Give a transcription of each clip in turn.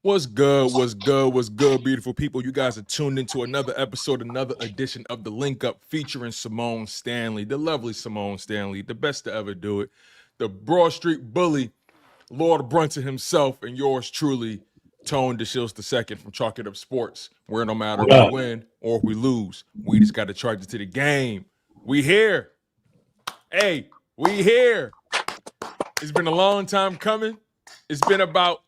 What's good? What's good? What's good, beautiful people? You guys are tuned into another episode, another edition of the Link Up featuring Symone Stanley, the lovely Symone Stanley, the best to ever do it, the Broad Street bully, Lord Brunson himself, and yours truly, Tone Deshields II from Chalk It Up Sports, where no matter What if we up? win or if we lose, we just got to charge it to the game. We here. Hey, we here. It's been a long time coming. It's been about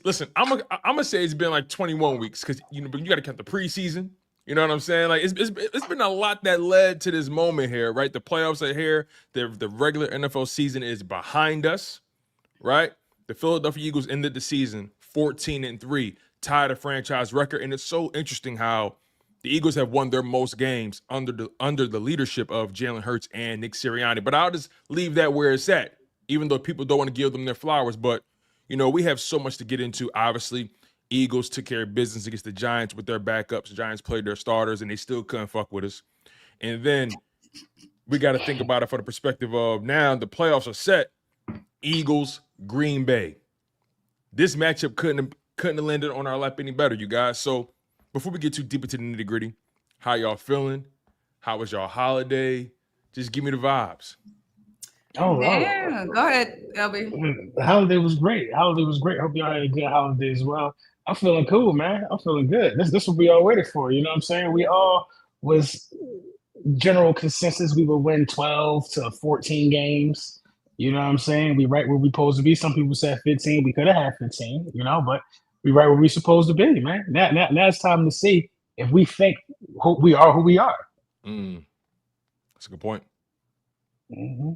listen, I'm gonna say it's been like 21 weeks because you got to count the preseason. You know what I'm saying? Like it's been a lot that led to this moment here, right? The playoffs are here. The regular NFL season is behind us, right? The Philadelphia Eagles ended the season 14-3, tied a franchise record, and it's so interesting how the Eagles have won their most games under the leadership of Jalen Hurts and Nick Sirianni. But I'll just leave that where it's at, even though people don't want to give them their flowers. But we have so much to get into. Obviously, Eagles took care of business against the Giants with their backups. The Giants played their starters, and they still couldn't fuck with us. And then we got to think about it from the perspective of now the playoffs are set. Eagles, Green Bay. This matchup couldn't have landed on our lap any better, you guys. So before we get too deep into the nitty gritty, how y'all feeling? How was y'all holiday? Just give me the vibes. Oh, Yeah, go ahead, LB. the holiday was great. Holiday was great. Hope y'all had a good holiday as well. I'm feeling cool, man. I'm feeling good. This what we all waited for. You know what I'm saying? We all was general consensus. We would win 12 to 14 games. You know what I'm saying? We right where we supposed to be. Some people said 15. We could have had 15. But we right where we supposed to be, man. Now it's time to see if we think we are who we are. That's a good point. Mm-hmm.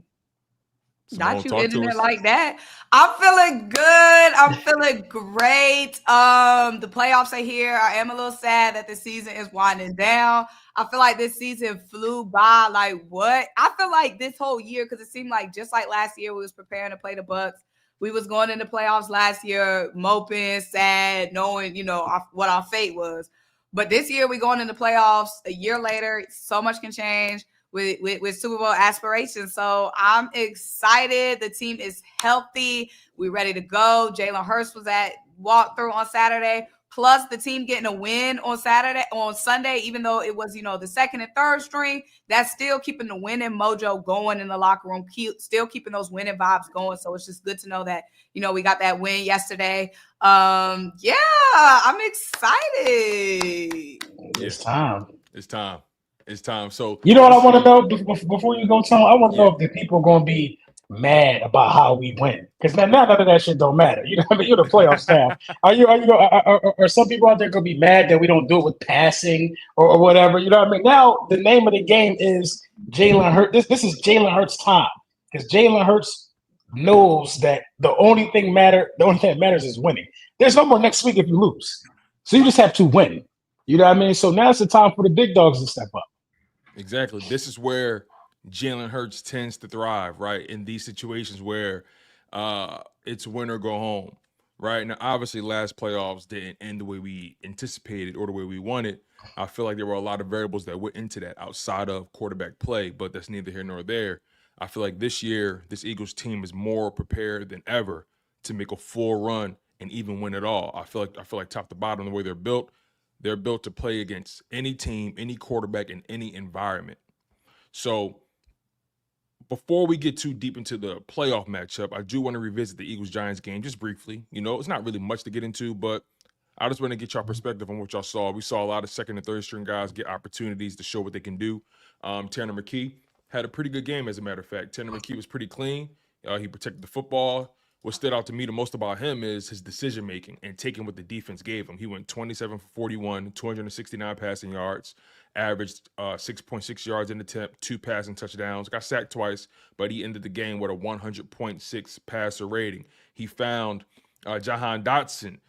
Not Symone, you talk ending to it us. like that. I'm feeling good. I'm feeling great. The playoffs are here. I am a little sad that the season is winding down. I feel like this season flew by. Like what? I feel like this whole year, because it seemed like just like last year, we was preparing to play the Bucks. We was going into playoffs last year, moping, sad, knowing what our fate was. But this year, we going into playoffs. A year later, so much can change with Super Bowl aspirations. So I'm excited. The team is healthy. We're ready to go. Jalen Hurts was at walkthrough on Saturday. Plus the team getting a win on Sunday, even though it was, the second and third string, that's still keeping the winning mojo going in the locker room, still keeping those winning vibes going. So it's just good to know that, we got that win yesterday. Yeah, I'm excited. It's time. It's time. It's time. So You know what I want to know before you go, Tom? I want to know if the people are going to be mad about how we win, because now none of that shit don't matter. You know what I mean? You're the playoff staff. Are some people out there going to be mad that we don't do it with passing or whatever? You know what I mean? Now the name of the game is Jalen Hurts. This is Jalen Hurts' time, because Jalen Hurts knows that the only thing that matters is winning. There's no more next week if you lose, so you just have to win. You know what I mean? So now it's the time for the big dogs to step up. Exactly. This is where Jalen Hurts tends to thrive, right? In these situations where it's win or go home, right? Now, obviously, last playoffs didn't end the way we anticipated or the way we wanted. I feel like there were a lot of variables that went into that outside of quarterback play, but that's neither here nor there. I feel like this year, this Eagles team is more prepared than ever to make a full run and even win it all. I feel like top to bottom, the way they're built to play against any team, any quarterback, in any environment. So before we get too deep into the playoff matchup, I do want to revisit the Eagles-Giants game just briefly. It's not really much to get into, but I just want to get y'all perspective on what y'all saw. We saw a lot of second and third string guys get opportunities to show what they can do. Tanner McKee had a pretty good game, as a matter of fact. Tanner McKee was pretty clean. He protected the football. What stood out to me the most about him is his decision making and taking what the defense gave him. He went 27 for 41, 269 passing yards, averaged 6.6 yards in attempt, 2 passing touchdowns, got sacked twice, but he ended the game with a 100.6 passer rating. He found Jahan Dotson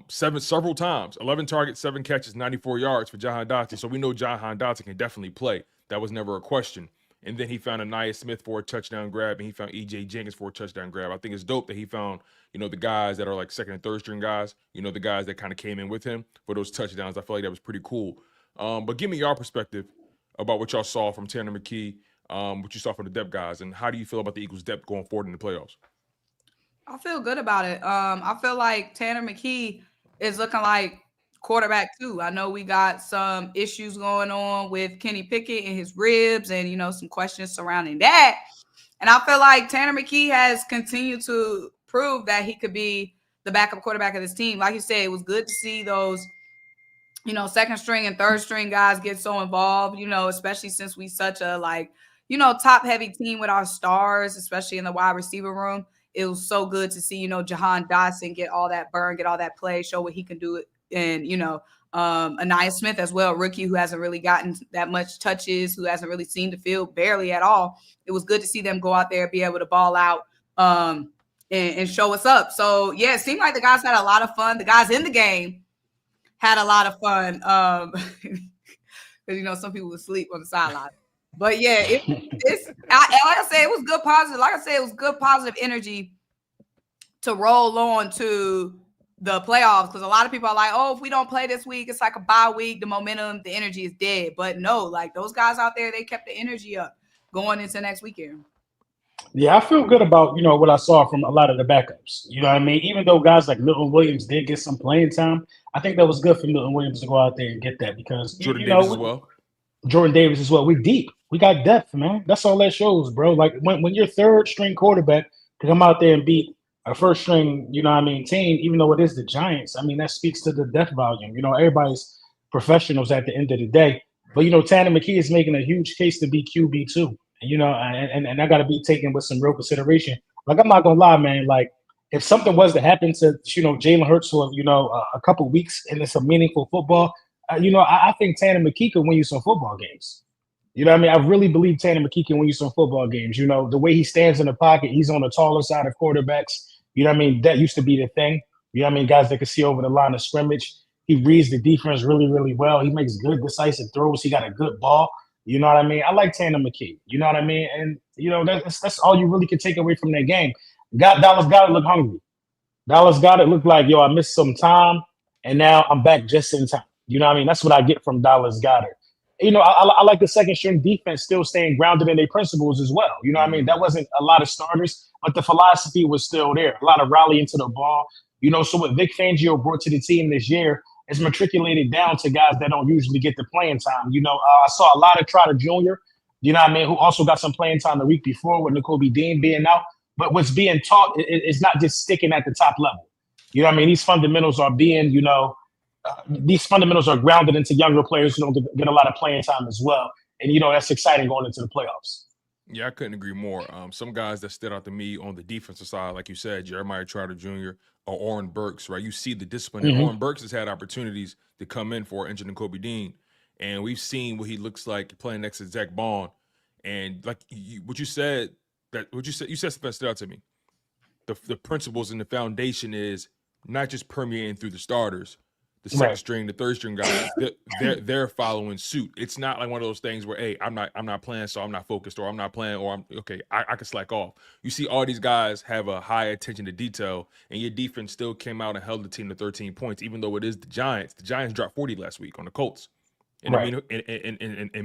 several times, 11 targets, 7 catches, 94 yards for Jahan Dotson. So we know Jahan Dotson can definitely play. That was never a question. And then he found Anaya Smith for a touchdown grab, and he found E.J. Jenkins for a touchdown grab. I think it's dope that he found, the guys that are like second and third string guys, the guys that kind of came in with him for those touchdowns. I feel like that was pretty cool. But give me your perspective about what y'all saw from Tanner McKee, what you saw from the depth guys, and how do you feel about the Eagles' depth going forward in the playoffs? I feel good about it. I feel like Tanner McKee is looking like quarterback too. I know we got some issues going on with Kenny Pickett and his ribs and, some questions surrounding that. And I feel like Tanner McKee has continued to prove that he could be the backup quarterback of this team. Like you said, it was good to see those, second string and third string guys get so involved, especially since we such a top heavy team with our stars, especially in the wide receiver room. It was so good to see, Jahan Dotson get all that burn, get all that play, show what he can do. And, Anaya Smith as well, rookie who hasn't really gotten that much touches, who hasn't really seen the field barely at all. It was good to see them go out there, be able to ball out and show us up. So, yeah, it seemed like the guys had a lot of fun. The guys in the game had a lot of fun because, some people would sleep on the sideline. But, yeah, like I said, it was good positive. Like I said, it was good positive energy to roll on to the playoffs, because a lot of people are like, oh, if we don't play this week, it's like a bye week, the momentum, the energy is dead. But no, like those guys out there, they kept the energy up going into next weekend. Yeah, I feel good about, what I saw from a lot of the backups. You know what I mean? Even though guys like Milton Williams did get some playing time, I think that was good for Milton Williams to go out there and get that, because Jordan Davis as well. Jordan Davis as well. We're deep. We got depth, man. That's all that shows, bro. Like when your third string quarterback to come out there and beat a first string, team, even though it is the Giants, that speaks to the depth volume. Everybody's professionals at the end of the day. But, Tanner McKee is making a huge case to be QB too. And I got to be taken with some real consideration. Like, I'm not going to lie, man. Like, if something was to happen to, Jalen Hurts for, a couple weeks and it's a meaningful football, I think Tanner McKee can win you some football games. I really believe Tanner McKee can win you some football games. The way he stands in the pocket, he's on the taller side of quarterbacks. That used to be the thing. Guys that can see over the line of scrimmage. He reads the defense really, really well. He makes good, decisive throws. He got a good ball. You know what I mean? I like Tanner McKee. You know what I mean? And, that's all you really can take away from that game. Dallas Goedert look hungry. Dallas Goedert look like, I missed some time, and now I'm back just in time. You know what I mean? That's what I get from Dallas Goedert. I like the second string defense still staying grounded in their principles as well. You know what I mean? That wasn't a lot of starters, but the philosophy was still there. A lot of rallying to the ball. So what Vic Fangio brought to the team this year is matriculated down to guys that don't usually get the playing time. I saw a lot of Trotter Jr., who also got some playing time the week before with Nakobe Dean being out. But what's being taught is not just sticking at the top level. These fundamentals are being, these fundamentals are grounded into younger players who don't get a lot of playing time as well. And, that's exciting going into the playoffs. Yeah, I couldn't agree more. Some guys that stood out to me on the defensive side, like you said, Jeremiah Trotter Jr. or Oren Burks, right? You see the discipline. Mm-hmm. Oren Burks has had opportunities to come in for injured Nakobe Dean. And we've seen what he looks like playing next to Zach Bond. And like you said something that stood out to me. The principles and the foundation is not just permeating through the starters. The second string, the third string guys, they're following suit. It's not like one of those things where, hey, I'm not playing, so I'm not focused, or I'm not playing, or I can slack off. You see all these guys have a high attention to detail, and your defense still came out and held the team to 13 points, even though it is the Giants. The Giants dropped 40 last week on the Colts in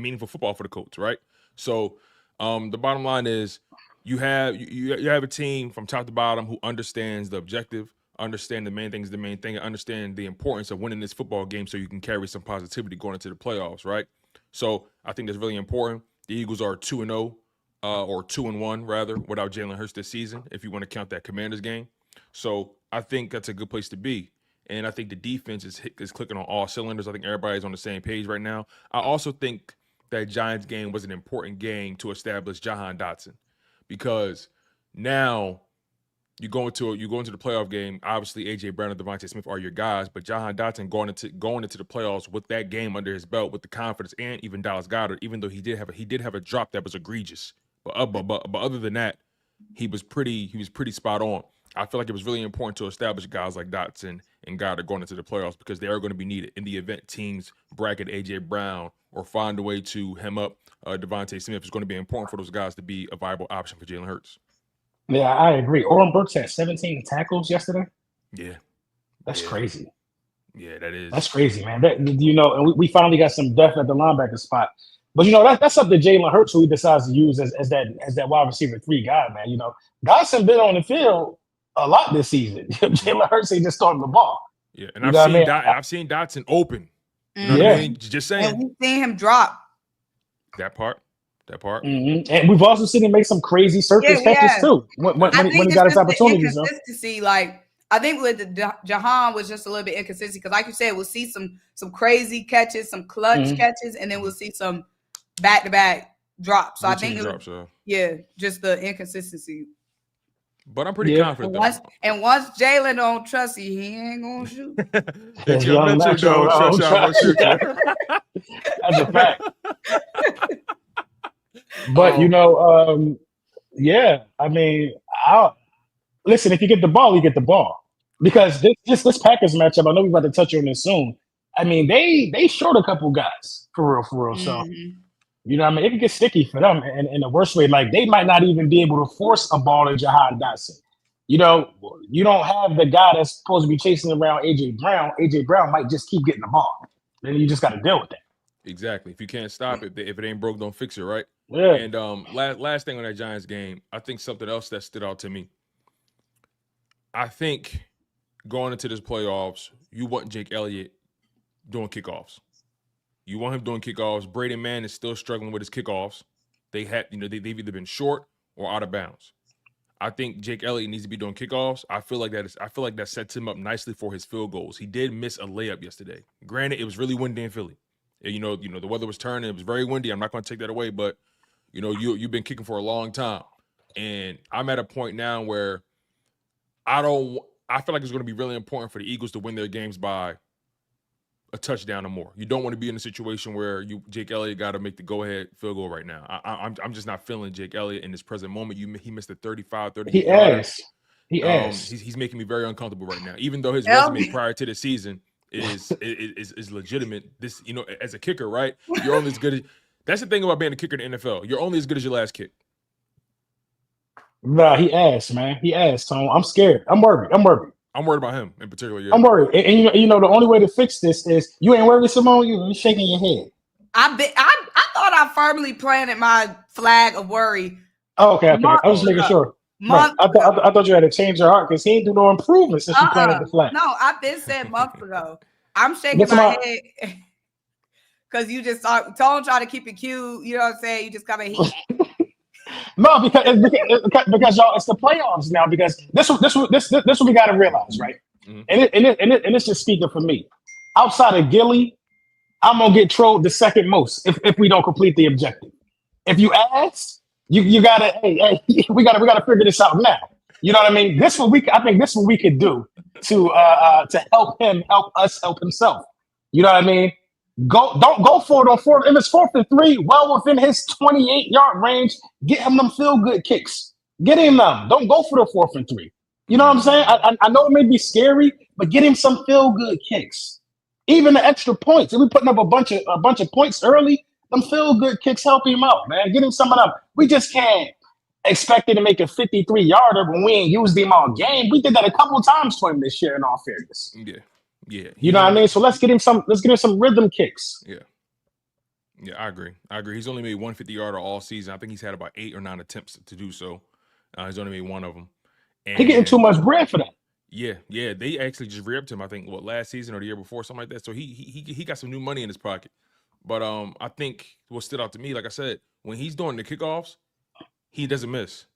meaningful football for the Colts, right? So the bottom line is you have a team from top to bottom who understands the objective, understand the main thing is the main thing, and understand the importance of winning this football game so you can carry some positivity going into the playoffs, right? So I think that's really important. The Eagles are 2-0, or 2-1 rather, without Jalen Hurts this season, if you want to count that Commanders game. So I think that's a good place to be. And I think the defense is clicking on all cylinders. I think everybody's on the same page right now. I also think that Giants game was an important game to establish Jahan Dotson, because now you go into the playoff game. Obviously, A.J. Brown and Devontae Smith are your guys, but Jahan Dotson going into the playoffs with that game under his belt, with the confidence, and even Dallas Goedert, even though he did have a drop that was egregious, but other than that, he was pretty spot on. I feel like it was really important to establish guys like Dotson and Goddard going into the playoffs, because they are going to be needed in the event teams bracket A.J. Brown or find a way to hem up Devontae Smith. It's going to be important for those guys to be a viable option for Jalen Hurts. Yeah, I agree. Oren Burks had 17 tackles yesterday. Yeah. That's crazy. Yeah, that is. That's crazy, man. And we finally got some depth at the linebacker spot. But, that's up to Jalen Hurts, who he decides to use as that wide receiver 3 guy, man. Dotson been on the field a lot this season. Jalen Hurts ain't just starting the ball. Yeah, and I've seen Dotson open. You know what I mean? Just saying. And we've seen him drop. That part. Mm-hmm. And we've also seen him make some crazy circus catches too when he got his opportunities. Inconsistency, like I think with the Jahan was just a little bit inconsistent because, like you said, we'll see some crazy catches, some clutch catches, and then we'll see some back-to-back drops. So I think just the inconsistency. But I'm pretty confident. Once Jalen don't trust you, he ain't gonna shoot. That's a fact. But I mean, listen. If you get the ball, you get the ball. Because this Packers matchup, I know we're about to touch on this soon. I mean, they short a couple guys for real. So you know, what I mean, it can get sticky for them in the worst way. Like they might not even be able to force a ball to Jahan Dotson. You know, you don't have the guy that's supposed to be chasing around AJ Brown. AJ Brown might just keep getting the ball. Then you just got to deal with that. Exactly. If you can't stop it, if it ain't broke, don't fix it, right? Yeah. And last thing on that Giants game, I think something else that stood out to me. I think going into this playoffs, you want Jake Elliott doing kickoffs. You want him doing kickoffs. Brady Mann is still struggling with his kickoffs. They've either been short or out of bounds. I think Jake Elliott needs to be doing kickoffs. I feel like that sets him up nicely for his field goals. He did miss a layup yesterday. Granted, it was really windy in Philly. You know, the weather was turning. It was very windy. I'm not going to take that away, but you've been kicking for a long time, and I'm at a point now where I feel like it's going to be really important for the Eagles to win their games by a touchdown or more. You don't want to be in a situation where Jake Elliott got to make the go-ahead field goal right now. I'm just not feeling Jake Elliott in this present moment. He missed a 35, 30. He asked. He's making me very uncomfortable right now, even though his resume prior to the season is legitimate. This, as a kicker, right? You're only as good as. That's the thing about being a kicker in the NFL. You're only as good as your last kick. Nah, he asked, man. He asked, Tone. I'm scared. I'm worried. I'm worried about him in particular. Yeah. I'm worried. And the only way to fix this is you ain't worried, Symone. You're shaking your head. I thought I firmly planted my flag of worry. Oh, okay. I was making sure. Right. I thought you had to change your heart because he ain't do no improvement since you planted the flag. No, I've been said months ago. I'm shaking my head because you just Tone try to keep it cute. You know what I'm saying? You just come in here. No, because y'all, it's the playoffs now. Because this what we got to realize, right? Mm-hmm. And it's just speaking for me. Outside of Gilly, I'm gonna get trolled the second most if we don't complete the objective. If you ask, you gotta we gotta figure this out now. You know what I mean? I think this what we could do to help him, help us, help himself. You know what I mean? Don't go for it on fourth. If it's 4th and 3, well within his 28-yard range, get him them feel-good kicks. Get him them. Don't go for the 4th and 3. You know what I'm saying? I know it may be scary, but get him some feel-good kicks. Even the extra points. If we're putting up a bunch of points early, them feel-good kicks help him out, man. Get him some of them. We just can't expect him to make a 53-yarder when we ain't used him all game. We did that a couple of times for him this year, in all fairness. Yeah. You know what I mean? So let's get him some rhythm kicks. Yeah, I agree. He's only made 150-yarder all season. I think he's had about 8 or 9 attempts to do so. He's only made one of them. And he's getting too much bread for that. Yeah. They actually just re-upped him, I think, last season or the year before, something like that. So he got some new money in his pocket. But I think what stood out to me, like I said, when he's doing the kickoffs, he doesn't miss.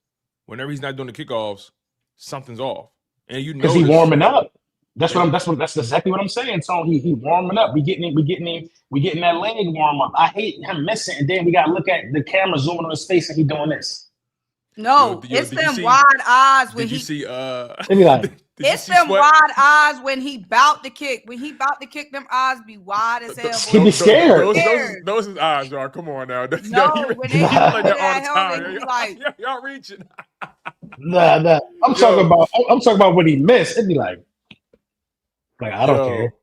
Whenever he's not doing the kickoffs, something's off. And because he's warming up. That's exactly what I'm saying. So he warming up. We getting that leg warm up. I hate him missing, and then we gotta look at the camera zooming on his face and he doing this. No, it's them wide eyes when he see it's them wide eyes when he bout to kick. When he bout to kick, them eyes be wide as hell. He be scared. Those his eyes, y'all. Come on now. No, when they like that all the time. Like, y'all reaching. Nah. I'm talking about when he missed. It'd be like I don't care.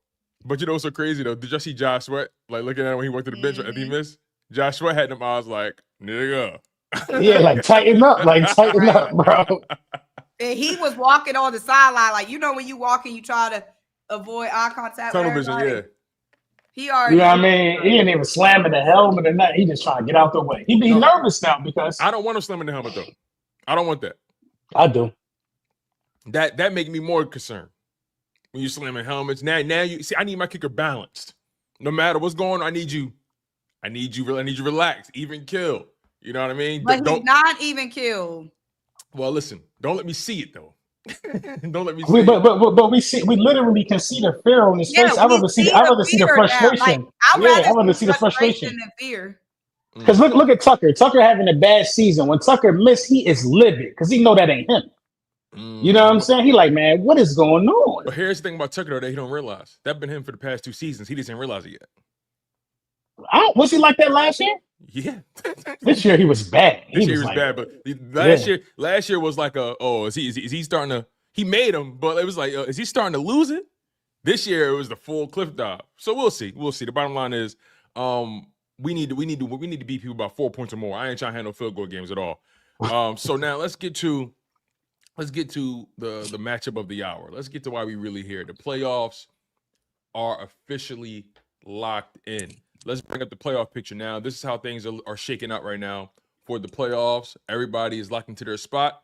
But you know what's so crazy though? Did y'all see Josh Sweat? Like looking at him when he went to the bench and he missed? Josh Sweat had them eyes like, nigga. Yeah, like tighten up, bro. And he was walking on the sideline, like when you walking, you try to avoid eye contact. Tunnel vision, yeah. He already. You know what I mean? He ain't even slamming the helmet or nothing. He just trying to get out the way. He be nervous now because I don't want him slamming the helmet though. I don't want that. I do. That make me more concerned. when you're slamming helmets. Now you see. I need my kicker balanced. No matter what's going on, I need you relaxed, even kill. You know what I mean? But he's not even killed. Well, listen. Don't let me see it though. Don't let me see. But we literally can see the fear on his face. I'd rather see the frustration. I'd rather see the frustration than fear. Because look at Tucker. Tucker having a bad season. When Tucker missed, he is livid because he know that ain't him. You know what I'm saying? He like, man, what is going on? But here's the thing about Tucker though that he don't realize. That's been him for the past 2 seasons. He doesn't realize it yet. Was he like that last year? Yeah. This year he was bad. This year was bad, but last year was like is he starting to? He made him, but it was like, is he starting to lose it? This year it was the full cliff dive. So we'll see. The bottom line is, we need to beat people by 4 points or more. I ain't trying to handle field goal games at all. So now let's get to the matchup of the hour. Let's get to why we really here. The playoffs are officially locked in. Let's bring up the playoff picture now. This is how things are shaking out right now for the playoffs. Everybody is locked into their spot,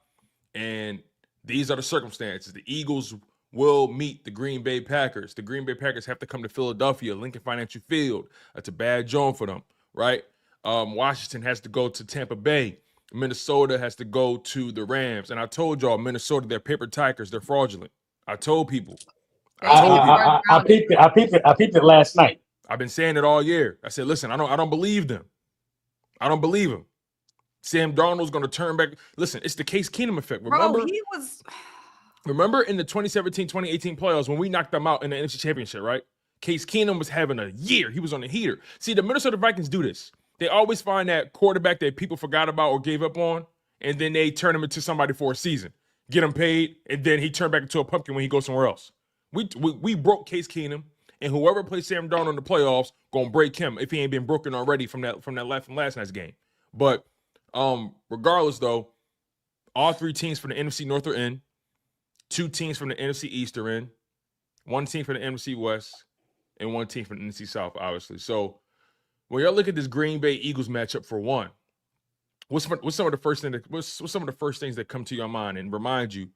and these are the circumstances. The Eagles will meet the Green Bay Packers. The Green Bay Packers have to come to Philadelphia, Lincoln Financial Field. That's a bad joint for them, right? Washington has to go to Tampa Bay. Minnesota has to go to the Rams. And I told y'all, Minnesota, they're paper tigers. They're fraudulent. I told people. I peeped it last night. I've been saying it all year. I said, listen, I don't believe them. I don't believe him. Sam Darnold's going to turn back. Listen, it's the Case Keenum effect. Remember in the 2017-2018 playoffs when we knocked them out in the NFC Championship, right? Case Keenum was having a year. He was on a heater. See, the Minnesota Vikings do this. They always find that quarterback that people forgot about or gave up on, and then they turn him into somebody for a season, get him paid, and then he turned back into a pumpkin when he goes somewhere else. We broke Case Keenum, and whoever plays Sam Darnold in the playoffs gonna break him if he ain't been broken already from last night's game. But regardless, though, all 3 teams from the NFC North are in. 2 teams from the NFC East are in. 1 team from the NFC West, and 1 team from the NFC South, obviously. So when y'all look at this Green Bay Eagles matchup, for one, what's some of the first things that come to your mind and remind you?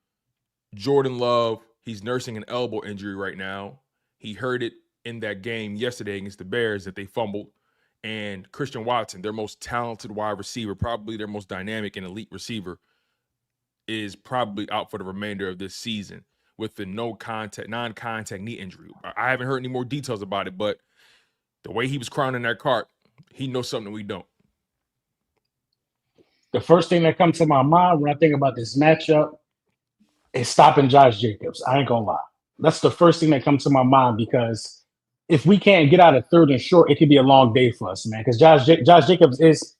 Jordan Love, he's nursing an elbow injury right now. He heard it in that game yesterday against the Bears that they fumbled. And Christian Watson, their most talented wide receiver, probably their most dynamic and elite receiver, is probably out for the remainder of this season with the non-contact knee injury. I haven't heard any more details about it, but the way he was crying in that cart, he knows something we don't. The first thing that comes to my mind when I think about this matchup is stopping Josh Jacobs. I ain't gonna lie. That's the first thing that comes to my mind, because if we can't get out of 3rd and short, it could be a long day for us, man. Because Josh Jacobs is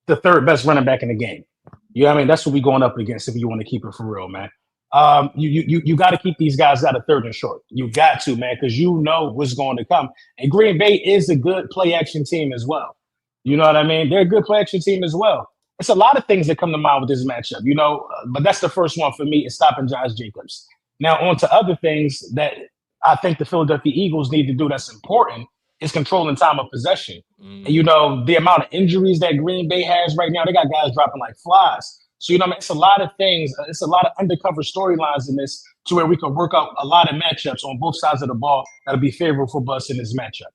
the 3rd best running back in the game. You know what I mean? That's what we're going up against if you want to keep it for real, man. You got to keep these guys out of 3rd and short. You got to, man, because you know what's going to come. And Green Bay is a good play action team as well. You know what I mean? They're a good play action team as well. It's a lot of things that come to mind with this matchup, you know, but that's the first one for me, is stopping Josh Jacobs. Now, on to other things that I think the Philadelphia Eagles need to do that's important is controlling time of possession. And, you know, the amount of injuries that Green Bay has right now, they got guys dropping like flies. So, you know, it's a lot of things. It's a lot of undercover storylines in this to where we can work out a lot of matchups on both sides of the ball that'll be favorable for us in this matchup.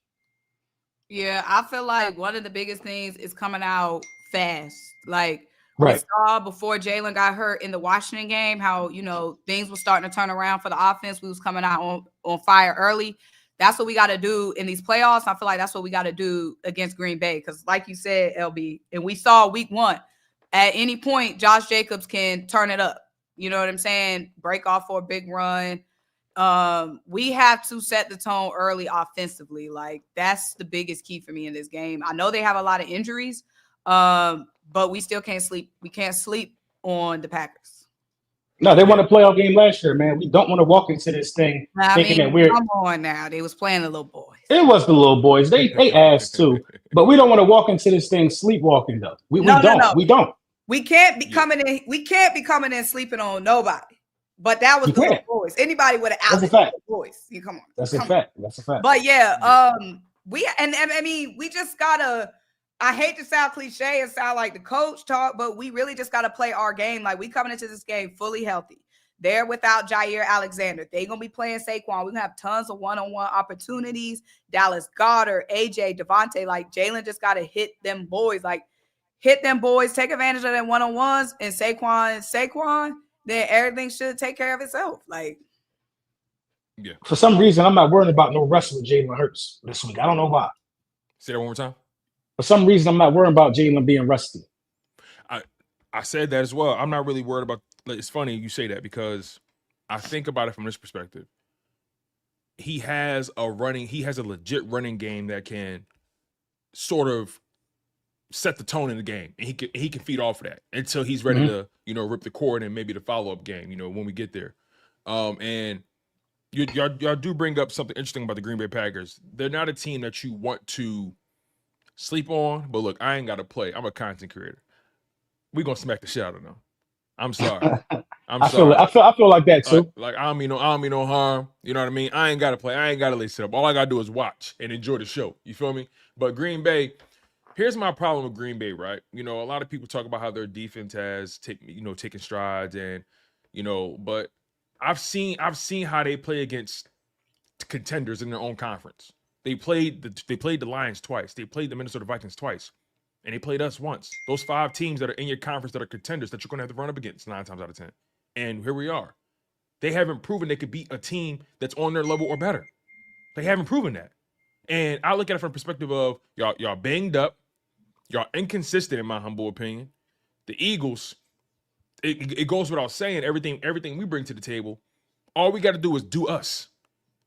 Yeah, I feel like one of the biggest things is coming out fast. Like, right. We saw before Jalen got hurt in the Washington game how, you know, things were starting to turn around for the offense. We was coming out on fire early. That's what we got to do in these playoffs. I feel like that's what we got to do against Green Bay. Because like you said, LB, and we saw week 1, at any point, Josh Jacobs can turn it up. You know what I'm saying? Break off for a big run. We have to set the tone early offensively. Like, that's the biggest key for me in this game. I know they have a lot of injuries, but we still can't sleep. We can't sleep on the Packers. No, they won a playoff game last year, man. We don't want to walk into this thing thinking that we're. Come on now. They was playing the little boys. It was the little boys. They asked too. But we don't want to walk into this thing sleepwalking, though. We don't. We don't. We can't be coming in. We can't be coming in sleeping on nobody. But that was the little boys. Anybody would have out the boys. You come on. That's a fact. That's a fact. But yeah, we just gotta. I hate to sound cliche and sound like the coach talk, but we really just gotta play our game. Like, we coming into this game fully healthy. They're without Jair Alexander. They're going to be playing Saquon. We're going to have tons of one-on-one opportunities. Dallas Goedert, AJ, Devontae, like Jalen just got to hit them boys. Like, hit them boys, take advantage of them one-on-ones, and Saquon, then everything should take care of itself. Like, yeah. For some reason, I'm not worried about no rest with Jalen Hurts this week. I don't know why. Say that one more time. For some reason, I'm not worried about Jalen being rusty. I said that as well. I'm not really worried about. Like, it's funny you say that because I think about it from this perspective. He has a legit running game that can sort of set the tone in the game, and he can feed off of that until he's ready to rip the cord and maybe the follow-up game. When we get there, and y'all do bring up something interesting about the Green Bay Packers. They're not a team that you want to sleep on, but look, I ain't got to play. I'm a content creator. We're gonna smack the shit out of them. I'm sorry. I feel like that too. Like I don't mean no harm. You know what I mean? I ain't gotta play. I ain't gotta lace it up. All I gotta do is watch and enjoy the show. You feel me? But Green Bay, here's my problem with Green Bay, right? A lot of people talk about how their defense has taken strides and but I've seen how they play against contenders in their own conference. They played the Lions twice. They played the Minnesota Vikings twice. And they played us once. Those 5 teams that are in your conference that are contenders that you're going to have to run up against 9 times out of 10. And here we are. They haven't proven they could beat a team that's on their level or better. They haven't proven that. And I look at it from the perspective of y'all banged up. Y'all inconsistent, in my humble opinion. The Eagles, it goes without saying, everything we bring to the table, all we got to do is do us.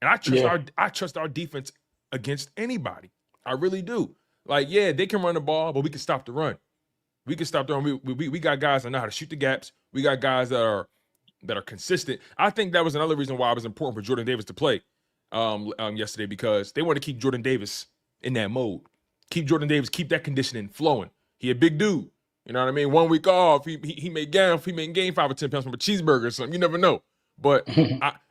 And I trust our defense against anybody. I really do. Like, yeah, they can run the ball, but we can stop the run. We can stop the run. We got guys that know how to shoot the gaps. We got guys that are consistent. I think that was another reason why it was important for Jordan Davis to play yesterday, because they want to keep Jordan Davis in that mode. Keep that conditioning flowing. He a big dude. You know what I mean? 1 week off, he may gain 5 or 10 pounds from a cheeseburger or something. You never know. But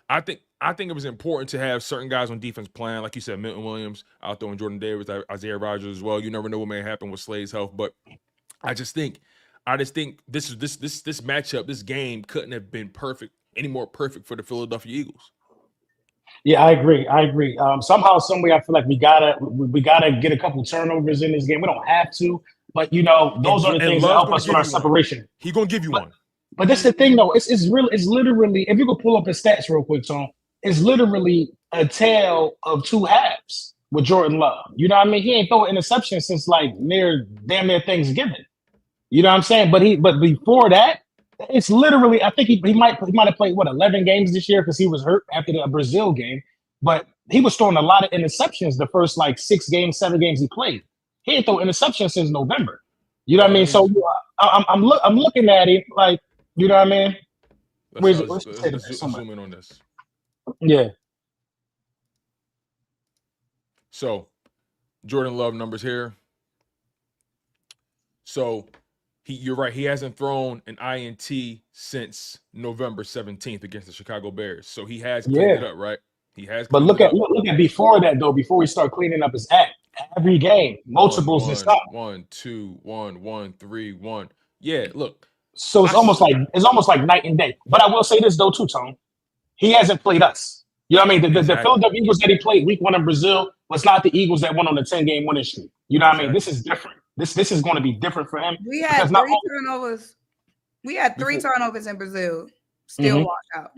I think it was important to have certain guys on defense playing, like you said, Milton Williams out there, and Jordan Davis, Isaiah Rodgers as well. You never know what may happen with Slade's health, but I just think this matchup, this game couldn't have been any more perfect for the Philadelphia Eagles. Yeah, I agree. Somehow, some way, I feel like we gotta get a couple turnovers in this game. We don't have to, but those are the things that help us with our separation. He's gonna give you one. But that's the thing, though. It's literally, if you could pull up his stats real quick, Tone, it's literally a tale of 2 halves with Jordan Love. You know what I mean? He ain't throw an interception since like damn near Thanksgiving. You know what I'm saying? But before that, it's literally, I think he might have played 11 games this year because he was hurt after the Brazil game. But he was throwing a lot of interceptions the first 6 games, 7 games he played. He ain't throw interceptions since November. You know what I mean? So I'm looking at it like. You know what I mean? Let's zoom in on this. Yeah. So, Jordan Love numbers here. So, you're right. He hasn't thrown an INT since November 17th against the Chicago Bears. So he has cleaned it up, right? He has. But look at before that though. Before we start cleaning up his act, every game, multiples and stuff. 1, 2, 1, 1, 3, 1. Yeah. Look. So it's almost like night and day. But I will say this though too, Tone. He hasn't played us. You know what I mean? The Philadelphia Eagles that he played week 1 in Brazil was not the Eagles that went on the 10-game winning streak. You know what I mean? This is different. This is going to be different for him. We had 3 turnovers. We had 3 turnovers in Brazil. Still washed out.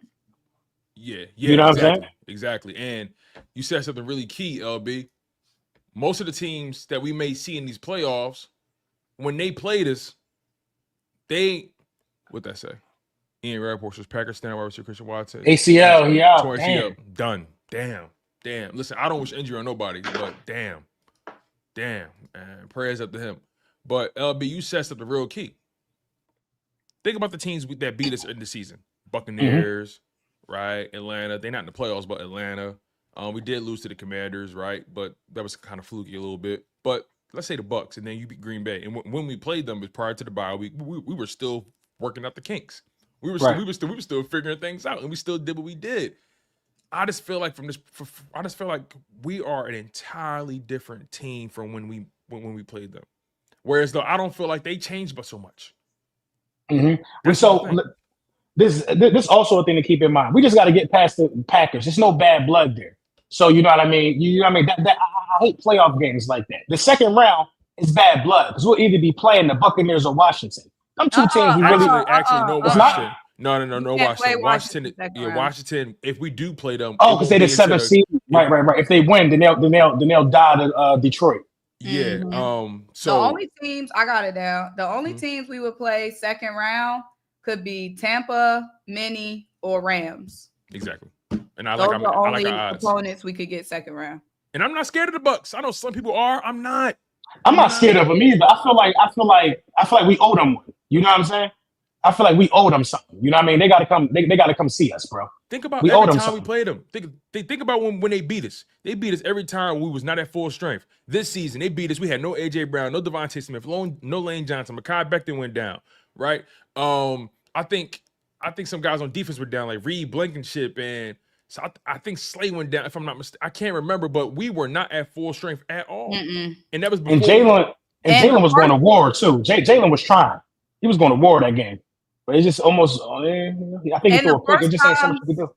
Yeah. You know what I'm saying? Exactly. And you said something really key, LB. Most of the teams that we may see in these playoffs, when they played us, what'd that say? Ian Rappaport says Packers stand wide receiver Christian Watson. ACL, he out. ACL, done. Damn. Listen, I don't wish injury on nobody, but damn, man. Prayers up to him. But LB, you said something real key. Think about the teams that beat us in the season. Buccaneers, right? Atlanta. They're not in the playoffs, but Atlanta. We did lose to the Commanders, right? But that was kind of fluky a little bit. But let's say the Bucs, and then you beat Green Bay. And when we played them prior to the bye week, we were still working out the kinks. We were still figuring things out, and we still did what we did. I just feel like we are an entirely different team from when we played them. Whereas though I don't feel like they changed but so much. And so this also a thing to keep in mind. We just got to get past the Packers. There's no bad blood there. So you know what I mean. You know what I mean. I hate playoff games like that. The second round is bad blood because we'll either be playing the Buccaneers or Washington. Them two teams we really actually no it's Washington. not. No Washington. Yeah, Washington. If we do play them, oh, because they're the 7th seed. Right. If they win, then they'll die to Detroit. Yeah. So the only teams I got it down. The only teams we would play second round could be Tampa, Mini, or Rams. Exactly. And I Those like are only our odds. opponents we could get second round. And I'm not scared of the Bucks. I know some people are. I'm not. I'm not scared of them either. I feel like we owe them one. You know what I'm saying? I feel like we owe them something. You know what I mean? They gotta come. They gotta come see us, bro. Think about every time we played them. Think about when they beat us. They beat us every time we was not at full strength. This season they beat us. We had no AJ Brown, no Devontae Smith, no Lane Johnson. Mekhi Becton went down. Right. I think some guys on defense were down, like Reed Blankenship, and so I think Slay went down. If I'm not mistaken, I can't remember, but we were not at full strength at all. And that was before. And Jalen was going to war too. Jalen was trying. He was going to war that game. But it's just almost, I think he threw a pick. It just ain't so much to do.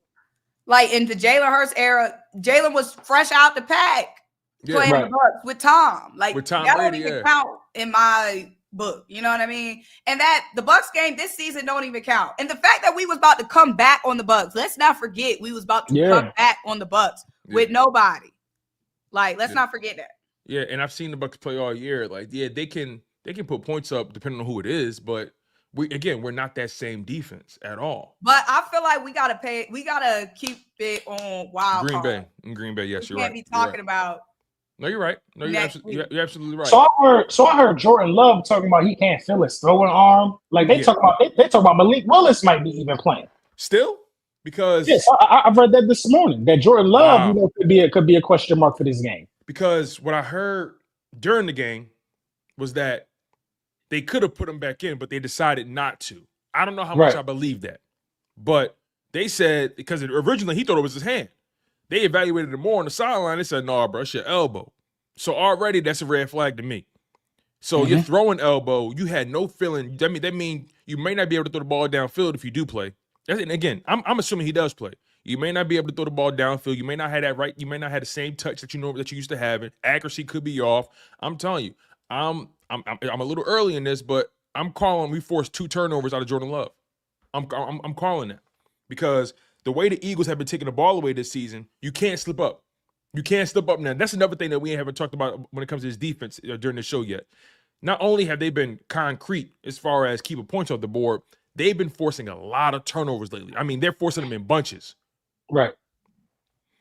Like in the Jalen Hurts era, Jalen was fresh out the pack playing the Bucks with Tom. Like with Tom that Brady, don't even count in my book. You know what I mean? And that the Bucks game this season don't even count. And the fact that we was about to come back on the Bucks, let's not forget we was about to come back on the Bucks with nobody. Like, let's not forget that. Yeah, and I've seen the Bucks play all year. Like, yeah, they can put points up depending on who it is, but we're not that same defense at all. But I feel like we gotta keep it on wild Green card. Bay. In Green Bay, yes, you're right. We can't be talking about. No, you're right. No, you're absolutely right. So I heard Jordan Love talking about he can't feel his throwing arm. Like they talk about Malik Willis might be even playing. Still? Because yes, I've read that this morning. That Jordan Love, could be a question mark for this game. Because what I heard during the game was that they could have put him back in, but they decided not to. I don't know how much I believe that. But they said, because originally he thought it was his hand. They evaluated it more on the sideline. They said, no, bro, it's your elbow. So already that's a red flag to me. So you're throwing elbow. You had no feeling. That mean you may not be able to throw the ball downfield if you do play. And again, I'm assuming he does play. You may not be able to throw the ball downfield. You may not have that right. You may not have the same touch that you used to have. Accuracy could be off. I'm telling you, I'm a little early in this, but I'm calling. We forced 2 turnovers out of Jordan Love. I'm calling that because the way the Eagles have been taking the ball away this season, you can't slip up. You can't slip up now. That's another thing that we haven't talked about when it comes to his defense during the show yet. Not only have they been concrete as far as keeping points off the board, they've been forcing a lot of turnovers lately. I mean, they're forcing them in bunches. Right.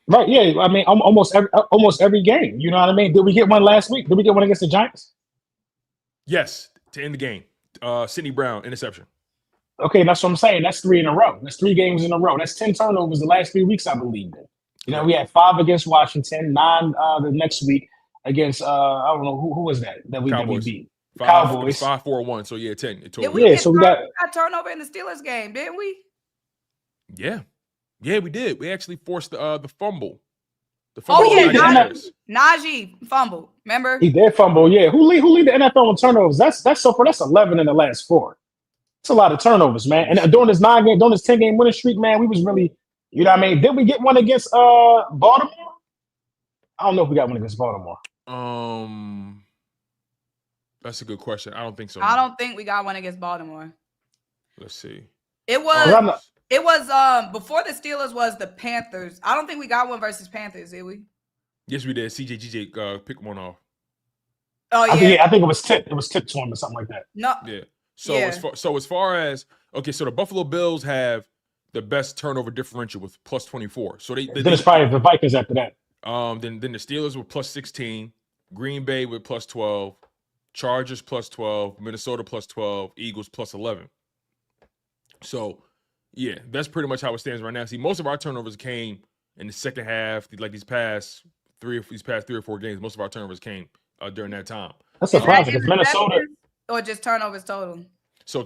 Yeah. I mean, almost every game. You know what I mean? Did we get one last week? Did we get one against the Giants? Yes, to end the game. Sidney Brown interception. Okay, that's what I'm saying. That's 3 in a row. That's 3 games in a row. That's 10 turnovers the last 3 weeks, I believe. You know, we had 5 against Washington, 9 the next week against I don't know who was that we beat. Cowboys. 5-4-1. So yeah, 10. So we got turnover in the Steelers game, didn't we? Yeah. Yeah, we did. We actually forced the fumble. Najee fumbled. Remember? He did fumble. Yeah. Who lead the NFL in turnovers? That's 11 in the last 4. It's a lot of turnovers, man. And during this 10-game winning streak, man, we was really, you know what I mean? Did we get one against Baltimore? I don't know if we got one against Baltimore. That's a good question. I don't think so. I don't think we got one against Baltimore. Let's see. It was before the Steelers was the Panthers. I don't think we got one versus Panthers, did we? Yes, we did. CJ picked one off. Oh yeah. I think it was tipped. It was tipped to him or something like that. No. Yeah. So as far as so the Buffalo Bills have the best turnover differential with plus 24. So then it's probably the Vikings after that. Then the Steelers were plus 16, Green Bay with plus 12, Chargers plus 12, Minnesota plus 12, Eagles plus 11. So yeah, that's pretty much how it stands right now. See, most of our turnovers came in the second half, like these past 3 or 4 games. Most of our turnovers came during that time. That's surprising because Minnesota. Or just turnovers total. So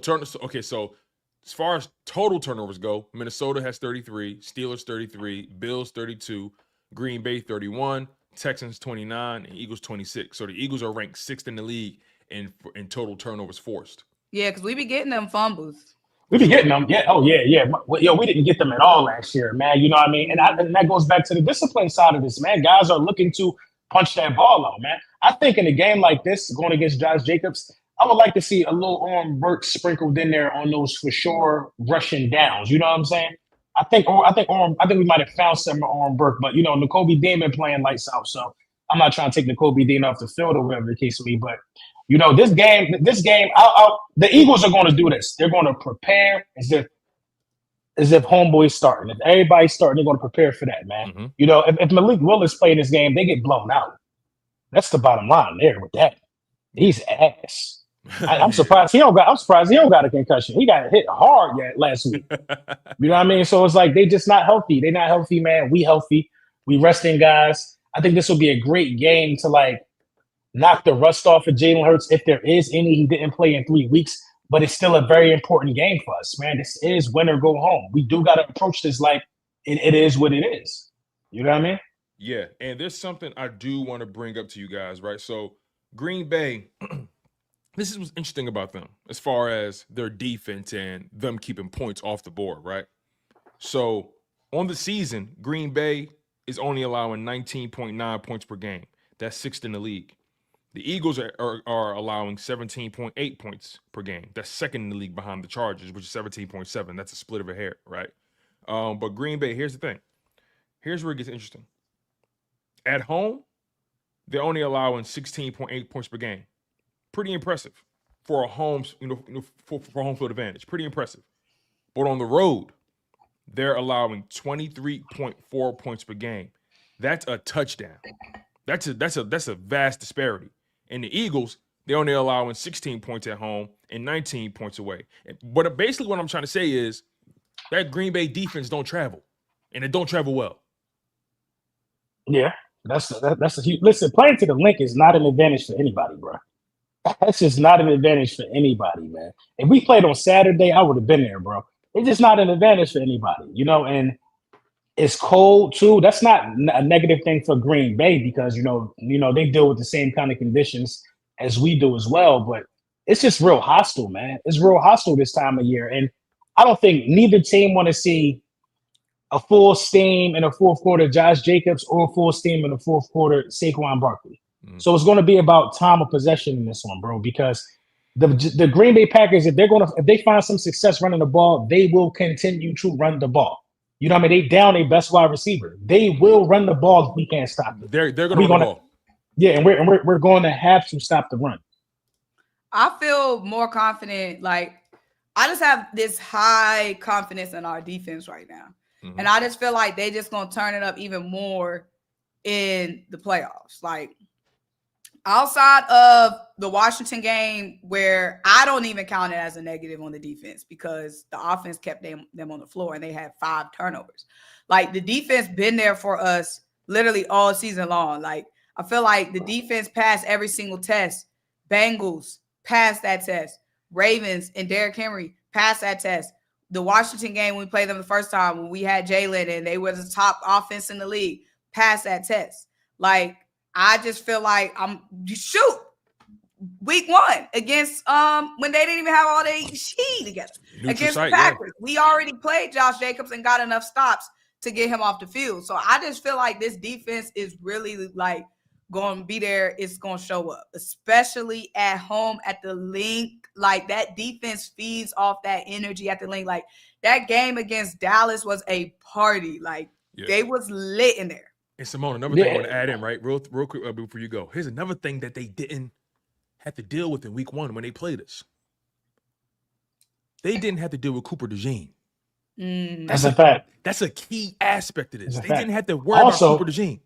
as far as total turnovers go, Minnesota has 33, Steelers 33, Bills 32, Green Bay 31, Texans 29, and Eagles 26. So the Eagles are ranked 6th in the league in total turnovers forced. Yeah, because we be getting them fumbles. We be getting them. Yeah. Oh, yeah. Yo, we didn't get them at all last year, man. You know what I mean? And that goes back to the discipline side of this, man. Guys are looking to punch that ball out, man. I think in a game like this, going against Josh Jacobs, I would like to see a little work sprinkled in there on those for sure rushing downs. You know what I'm saying? I think we might have found some on Burke, but N'Kobe Dean been playing lights out, so I'm not trying to take N'Kobe Dean off the field or whatever the case may be. But this game, the Eagles are going to do this. They're going to prepare as if homeboy's starting. If everybody's starting, they're going to prepare for that, man. Mm-hmm. If Malik Willis playing this game, they get blown out. That's the bottom line there with that. He's ass. I'm surprised he don't got a concussion. He got hit hard last week. You know what I mean? So it's like they just not healthy. They're not healthy, man. We healthy. We resting guys. I think this will be a great game to knock the rust off of Jalen Hurts if there is any. He didn't play in 3 weeks, but it's still a very important game for us, man. This is win or go home. We do got to approach this like it is what it is. You know what I mean? Yeah, and there's something I do want to bring up to you guys, right? So Green Bay, this is what's interesting about them as far as their defense and them keeping points off the board, right? So on the season, Green Bay is only allowing 19.9 points per game. That's sixth in the league. The Eagles are allowing 17.8 points per game. That's second in the league behind the Chargers, which is 17.7. That's a split of a hair, right? But Green Bay, here's the thing. Here's where it gets interesting. At home, they're only allowing 16.8 points per game. Pretty impressive for a home, for home field advantage. Pretty impressive. But on the road, they're allowing 23.4 points per game. That's a touchdown. That's a vast disparity. And the Eagles, they're only allowing 16 points at home and 19 points away. But basically what I'm trying to say is that Green Bay defense don't travel, and it don't travel well. Yeah, that's a huge. Listen, playing to the Linc is not an advantage for anybody, bro. That's just not an advantage for anybody, man. If we played on Saturday, I would have been there, bro. It's just not an advantage for anybody, and it's cold too. That's not a negative thing for Green Bay because they deal with the same kind of conditions as we do as well. But it's just real hostile, man. It's real hostile this time of year, and I don't think neither team want to see a full steam in the fourth quarter Josh Jacobs or a full steam in the fourth quarter Saquon Barkley. So it's going to be about time of possession in this one, bro, because the Green Bay Packers, if they find some success running the ball, they will continue to run the ball. You know what I mean? They down their best wide receiver. They will run the ball if we can't stop it. They're going to run the ball. Yeah, and we're going to have to stop the run. I feel more confident. Like, I just have this high confidence in our defense right now. Mm-hmm. And I just feel like they just going to turn it up even more in the playoffs. Like, outside of the Washington game, where I don't even count it as a negative on the defense because the offense kept them on the floor and they had 5 turnovers. Like, the defense been there for us literally all season long. Like, I feel like the defense passed every single test. Bengals passed that test. Ravens and Derrick Henry passed that test. The Washington game, when we played them the first time, when we had Jalen and they were the top offense in the league, passed that test. Like, I just feel like week 1 against when they didn't even have all their sheet together against the Packers. Yeah. We already played Josh Jacobs and got enough stops to get him off the field. So I just feel like this defense is really like going to be there. It's going to show up, especially at home at the Linc. Like, that defense feeds off that energy at the Linc. Like, that game against Dallas was a party. Like, They was lit in there. And Symone, another thing I want to add in, right, real quick before you go. Here's another thing that they didn't have to deal with in week 1 when they played us. They didn't have to deal with Cooper DeJean. That's a fact. That's a key aspect of this. They didn't have to worry about Cooper DeJean.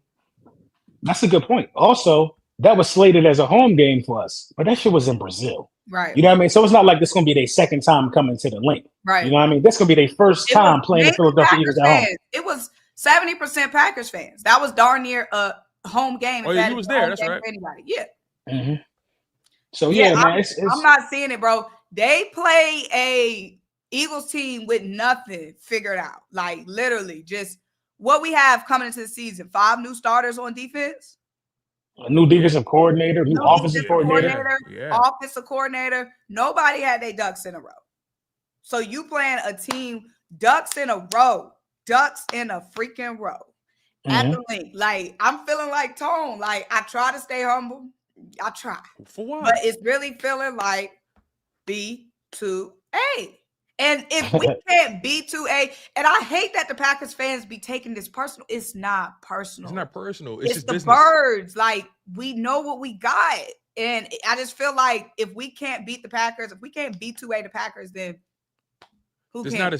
That's a good point. Also, that was slated as a home game for us, but that shit was in Brazil. Right. You know what I mean? So it's not like this going to be their second time coming to the Linc. Right. You know what I mean? This going to be their first time playing the Philadelphia Eagles at home. It was 70% Packers fans. That was darn near a home game. Oh, yeah, he was there. That's right. Anybody. Yeah. Mm-hmm. So, man, I'm not seeing it, bro. They play a Eagles team with nothing figured out. Like, literally, just what we have coming into the season. 5 new starters on defense. A new defensive coordinator, new offensive coordinator. Offensive coordinator. Nobody had their ducks in a row. So you playing a team ducks in a row, ducks in a freaking row at the Linc. Like, I'm feeling like Tone. Like, I try to stay humble. I try. For what? But it's really feeling like B2A. And if we can't B2A, and I hate that the Packers fans be taking this personal. It's not personal. It's not personal. It's just the business. birds. Like, we know what we got. And I just feel like if we can't beat the Packers, if we can't B2A the Packers, then who can?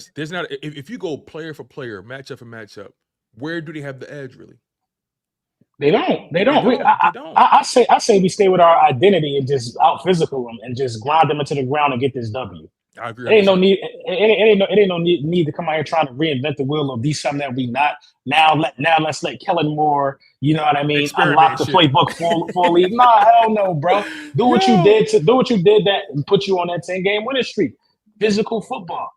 If you go player for player, matchup for matchup, where do they have the edge really? They don't. I say we stay with our identity and just out physical them and just grind them into the ground and get this W. I agree. It ain't no need. It ain't no need to come out here trying to reinvent the wheel or be something that we not. Now let's let Kellen Moore. You know what I mean? Unlock the playbook fully. Nah, hell no, bro. Do what you did that and put you on that 10-game winning streak. Physical football.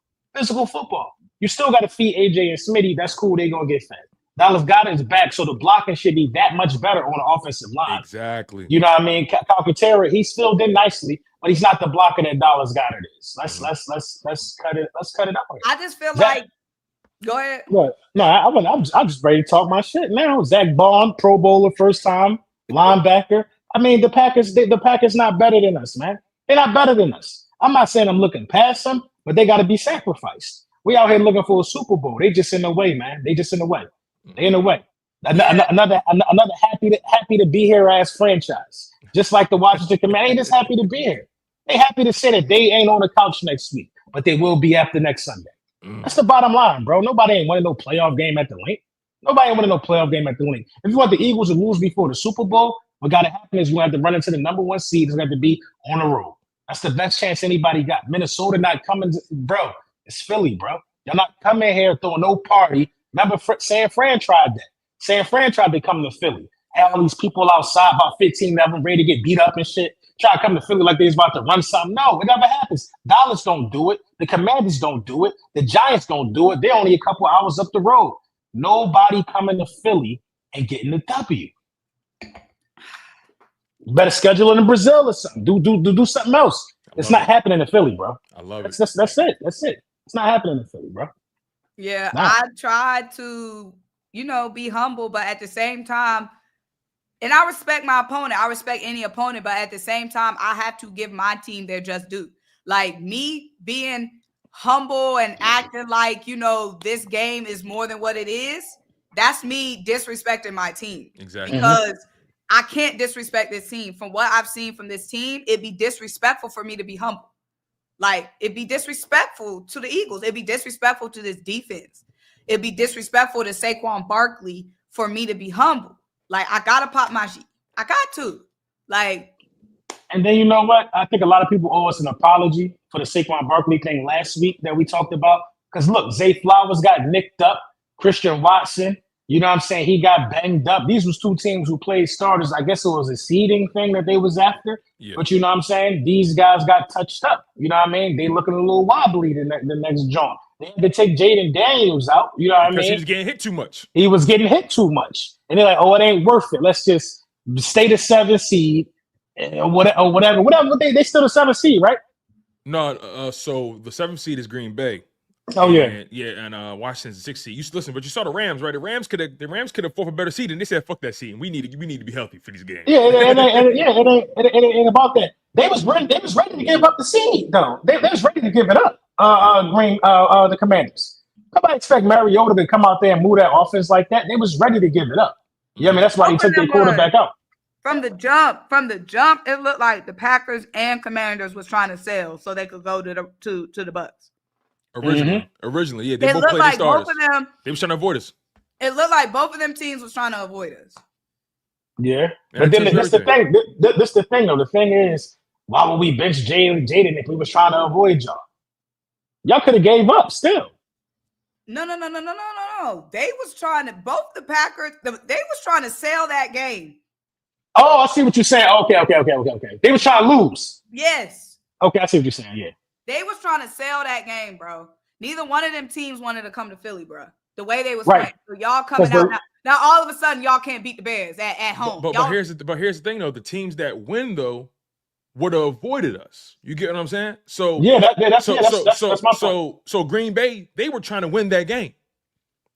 You still got to feed AJ and Smitty. That's cool. They gonna get fed. Dallas Goedert's back, so the blocking should be that much better on the offensive line. Exactly. You know what I mean? Calcaterra, he still did nicely, but he's not the blocker that Dallas Goedert is. Let's cut it. Let's cut it out. I just feel like. Go ahead. What? No, I'm just ready to talk my shit now. Zach Bond, Pro Bowler, first time linebacker. I mean, the Packers not better than us, man. They're not better than us. I'm not saying I'm looking past them, but they got to be sacrificed. We out here looking for a Super Bowl. They just in the way, man. They just in the way. They in the way. Another happy to be here ass franchise. Just like the Washington Commanders, they just happy to be here. They happy to say that they ain't on the couch next week, but they will be after next Sunday. That's the bottom line, bro. Nobody ain't winning no playoff game at the Linc. If you want the Eagles to lose before the Super Bowl, what got to happen is we have to run into the number 1 seed. It's got to be on the road. That's the best chance anybody got. Minnesota not coming, bro. It's Philly, bro. Y'all not coming here throwing no party. Remember, San Fran tried that. San Fran tried to come to Philly. Had all these people outside, about 15 of them, ready to get beat up and shit. Try to come to Philly like they was about to run something. No, it never happens. Dallas don't do it. The Commanders don't do it. The Giants don't do it. They're only a couple hours up the road. Nobody coming to Philly and getting the W. Better schedule it in Brazil or something. Do something else. It's not happening in Philly, bro. I love it. That's it. It's not happening in Philly, bro. Yeah, I tried to, be humble, but at the same time, and I respect my opponent. I respect any opponent, but at the same time, I have to give my team their just due. Like, me being humble and acting like, this game is more than what it is, that's me disrespecting my team. Exactly. Because I can't disrespect this team. From what I've seen from this team, it'd be disrespectful for me to be humble. Like, it'd be disrespectful to the Eagles. It'd be disrespectful to this defense. It'd be disrespectful to Saquon Barkley for me to be humble. Like, I got to pop my shit. I got to. Like. And then you know what? I think a lot of people owe us an apology for the Saquon Barkley thing last week that we talked about. Because, look, Zay Flowers got nicked up. Christian Watson, you know what I'm saying? He got banged up. These was 2 teams who played starters. I guess it was a seeding thing that they was after. Yeah. But you know what I'm saying? These guys got touched up. You know what I mean? They looking a little wobbly the next jaunt. They had to take Jaden Daniels out. You know what I mean? Because he was getting hit too much. He was getting hit too much. And they're like, oh, it ain't worth it. Let's just stay the 7th seed or whatever. They still the 7th seed, right? No, so the 7th seed is Green Bay. Oh, and Washington's the 6th seed. You listen, but you saw the Rams, right? The Rams could have fought for a better seed, and they said, "Fuck that seed. We need to be healthy for these games." Yeah, it ain't about that. They was ready to give up the seed, though. They was ready to give it up. The Commanders. Nobody expect Mariota to come out there and move that offense like that. They was ready to give it up. Yeah, I mean that's why he took their quarterback out. From the jump, it looked like the Packers and Commanders was trying to sell so they could go to the Bucs. Originally, yeah, they both played like the starters. They were trying to avoid us. It looked like both of them teams was trying to avoid us. Yeah, but then that's the thing. This the thing, though. The thing is, why would we bench Jaden if we was trying to avoid y'all? Y'all could have gave up still. No. They was trying to the Packers. They was trying to sell that game. Oh, I see what you're saying. Okay. They was trying to lose. Yes. Okay, I see what you're saying. Yeah. They was trying to sell that game, bro. Neither one of them teams wanted to come to Philly, bro. The way they was playing. So y'all coming out now. All of a sudden, y'all can't beat the Bears at home. But here's the thing, though. The teams that win, though, would have avoided us. You get what I'm saying? So that's my point. So Green Bay, they were trying to win that game.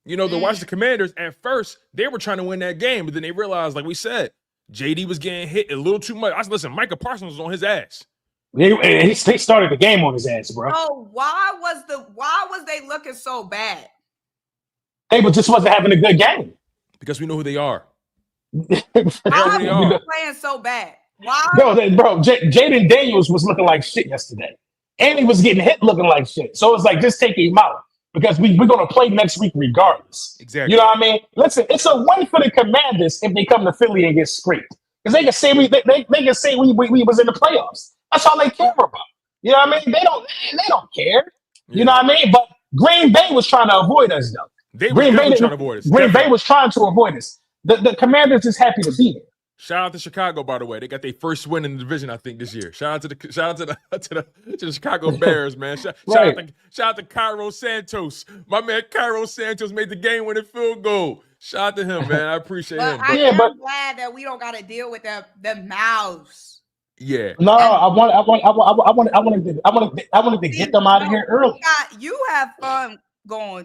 You know, the Washington Commanders, at first, they were trying to win that game, but then they realized, like we said, JD was getting hit a little too much. Listen, Micah Parsons was on his ass. He started the game on his ass, bro. So why was they looking so bad? They just wasn't having a good game. Because we know who they are. Why were they playing so bad? Why? Bro, Jaden Daniels was looking like shit yesterday. And he was getting hit looking like shit. So it's like, just take him out. Because we're going to play next week regardless. Exactly. You know what I mean? Listen, it's a win for the Commanders if they come to Philly and get scraped. Because they can say we was in the playoffs. That's all they care about. You know what I mean? They don't care. Yeah. You know what I mean? But Green Bay was trying to avoid us, though. Green Bay was trying to avoid us. Green Bay was trying to avoid us. The Commanders is happy to be there. Shout out to Chicago, by the way. They got their first win in the division, I think, this year. Shout out to the Chicago Bears, man. Shout out to Cairo Santos. My man Cairo Santos made the game-winning field goal. Shout out to him, man. I appreciate him. I am glad that we don't got to deal with the mouths. Yeah. No, I wanted to get them out of here early. You have fun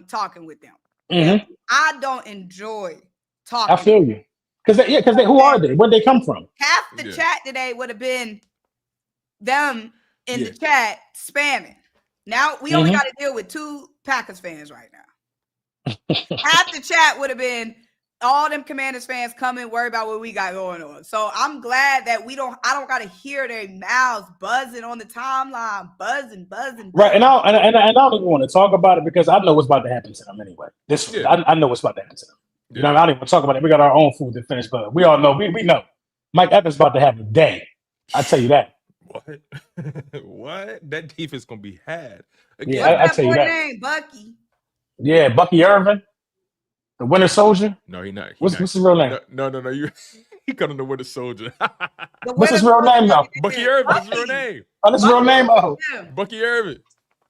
talking with them. Mm-hmm. I don't enjoy talking. I feel you. Because who are they? Where'd they come from? Half the chat today would have been them in the chat spamming. Now we only got to deal with 2 Packers fans right now. Half the chat would have been all them Commanders fans coming, worry about what we got going on. So I'm glad that I don't got to hear their mouths buzzing on the timeline, buzzing. Right, and I don't even want to talk about it because I know what's about to happen to them anyway. I know what's about to happen to them. You know, I don't even talk about it. We got our own food to finish, but we all know, we know Mike Evans about to have a day. I tell you that. What? What? That defense gonna be had. Again. Yeah, I tell you that. Name, Bucky. Yeah, Bucky Irvin, the Winter Soldier. No, he not. What's his real name? No. He coming the Winter Soldier. What's his real name though? Bucky Irvin. That's his real name. Oh, that's his real name. Oh, Bucky Irvin.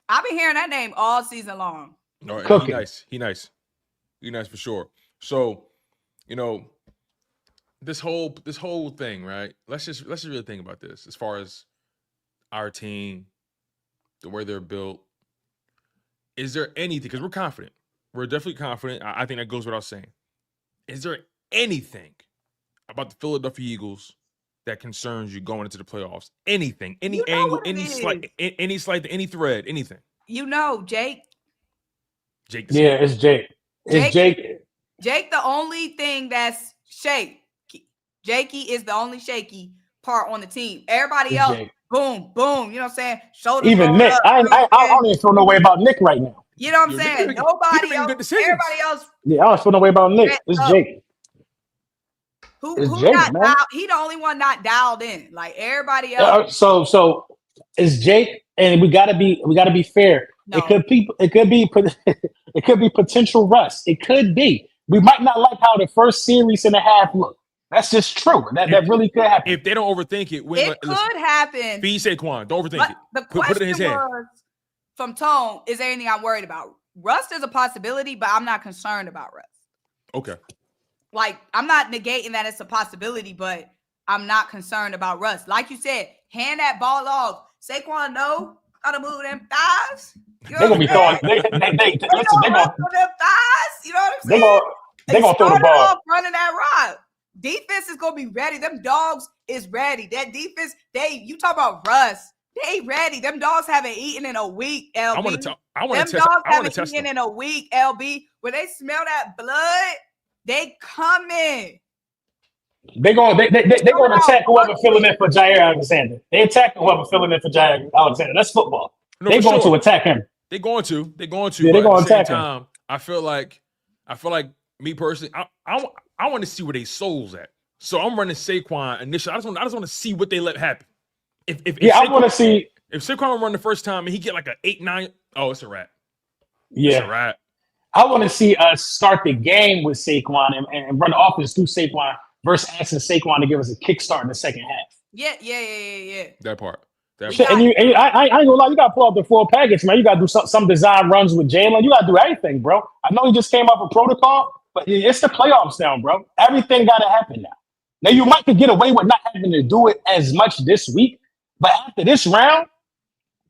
I've been hearing that name all season long. No, he nice for sure. So, you know, this whole thing, right? Let's just really think about this as far as our team, the way they're built. Is there anything, because we're confident. We're definitely confident. I think that goes without saying. Is there anything about the Philadelphia Eagles that concerns you going into the playoffs? Anything, any angle, any slight, any thread, anything? You know, Jake. Yeah, it's Jake. It's Jake. Jake, the only thing that's shaky. Jakey is the only shaky part on the team. Everybody else, boom. You know what I'm saying? Shoulders even Nick. I don't even feel no way about Nick right now. You know what I'm saying? Nobody else. Everybody else. Yeah, I don't feel no way about Nick. It's Jake. Who Jake, not dialed? He the only one not dialed in. Like everybody else. So it's Jake, and we gotta be fair. No. It could be potential rust. It could be. We might not like how the first series and a half look. That's just true. That really could happen. If they don't overthink it, it could happen. Feed Saquon. Don't overthink it. The question put it in his hand. From Tone, is there anything I'm worried about? Rust is a possibility, but I'm not concerned about rust. Okay. Like, I'm not negating that it's a possibility, but I'm not concerned about rust. Like you said, hand that ball off. Saquon, no. Gotta move them thighs. They're gonna be throwing. They're gonna them thighs. You know what I'm saying? They're gonna throw the ball. Running that rock. Defense is gonna be ready. Them dogs is ready. That defense, you talk about rust. They ready. Them dogs haven't eaten in a week, LB. I want to test. Them dogs haven't eaten in a week, LB. When they smell that blood, they coming. They're gonna attack whoever filling in for Jair Alexander. They attack whoever filling in for Jair Alexander. That's football. No, they're going to attack him. They're going to. Yeah, they're going to attack him. I feel like me personally, I want to see where their soul's at. So I'm running Saquon initially. I just want to see what they let happen. If I want to see if Saquon run the first time and he get like an 8-9. Oh, it's a wrap. Yeah, it's a wrap. I want to see us start the game with Saquon and run the offense through Saquon versus asking Saquon to give us a kickstart in the second half. Yeah. That part. I ain't gonna lie, you gotta pull out the full package, man. You gotta do some design runs with Jalen. You gotta do everything, bro. I know he just came off a protocol, but it's the playoffs now, bro. Everything gotta happen now. Now you might could get away with not having to do it as much this week, But after this round,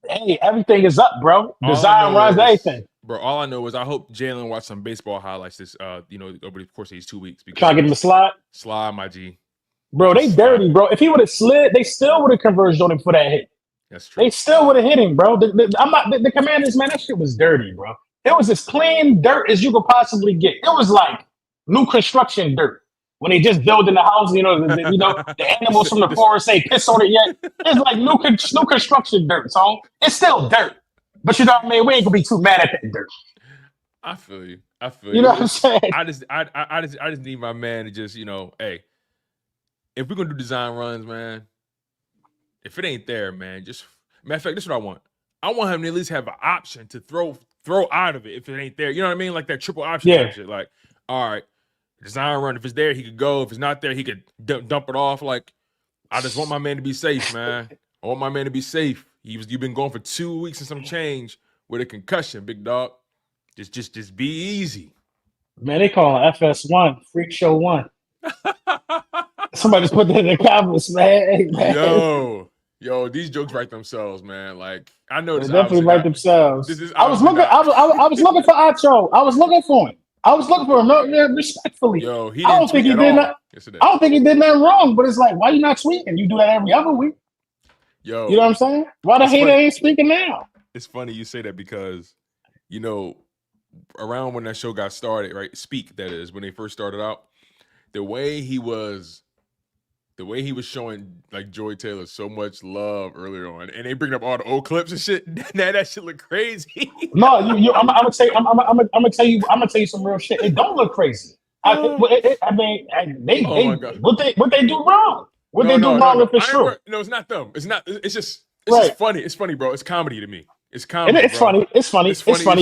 hey, everything is up, bro. Design runs everything. Bro, all I know is I hope Jalen watched some baseball highlights this, over the course of these 2 weeks. Try to get him a slide. Slide, my G. Bro, they dirty, bro. If he would have slid, they still would have converged on him for that hit. That's true. They still would have hit him, bro. The Commanders, man, that shit was dirty, bro. It was as clean dirt as you could possibly get. It was like new construction dirt. When they just building the house, the animals from the forest say piss on it yet. It's like new construction dirt, so it's still dirt. But you know what I mean? We ain't gonna be too mad at that dirt. I feel you. You know what I'm saying? I just need my man to just, hey, if we're gonna do design runs, man, if it ain't there, man, just matter of fact, this is what I want. I want him to at least have an option to throw out of it if it ain't there. You know what I mean? Like that triple option type shit. Like, all right, design run. If it's there, he could go. If it's not there, he could dump it off. Like, I just want my man to be safe, man. I want my man to be safe. You've been going for 2 weeks and some change with a concussion, big dog. Just be easy. Man, they call him FS1, Freak Show 1. Somebody just put that in the comments, man. Hey, man. Yo, these jokes write themselves, man. Like, I know this. They definitely write themselves. I was looking for Acho. I was looking for him. No, respectfully. Yo, he I don't think he did that. Yes, I don't think he did nothing wrong. But it's like, why you not tweeting? You do that every other week. Yo, you know what I'm saying? Why the hater ain't speaking now? It's funny you say that because, around when that show got started, right? Speak, that is, when they first started out, the way he was showing like Joy Taylor so much love earlier on, and they bring up all the old clips and shit. Now that shit look crazy. No, I'm gonna tell you some real shit. It don't look crazy. What they do wrong? What they do wrong if it's true? No, it's not them. It's not. It's just funny. It's funny, bro. It's comedy to me. It's comedy. And it's funny. It's funny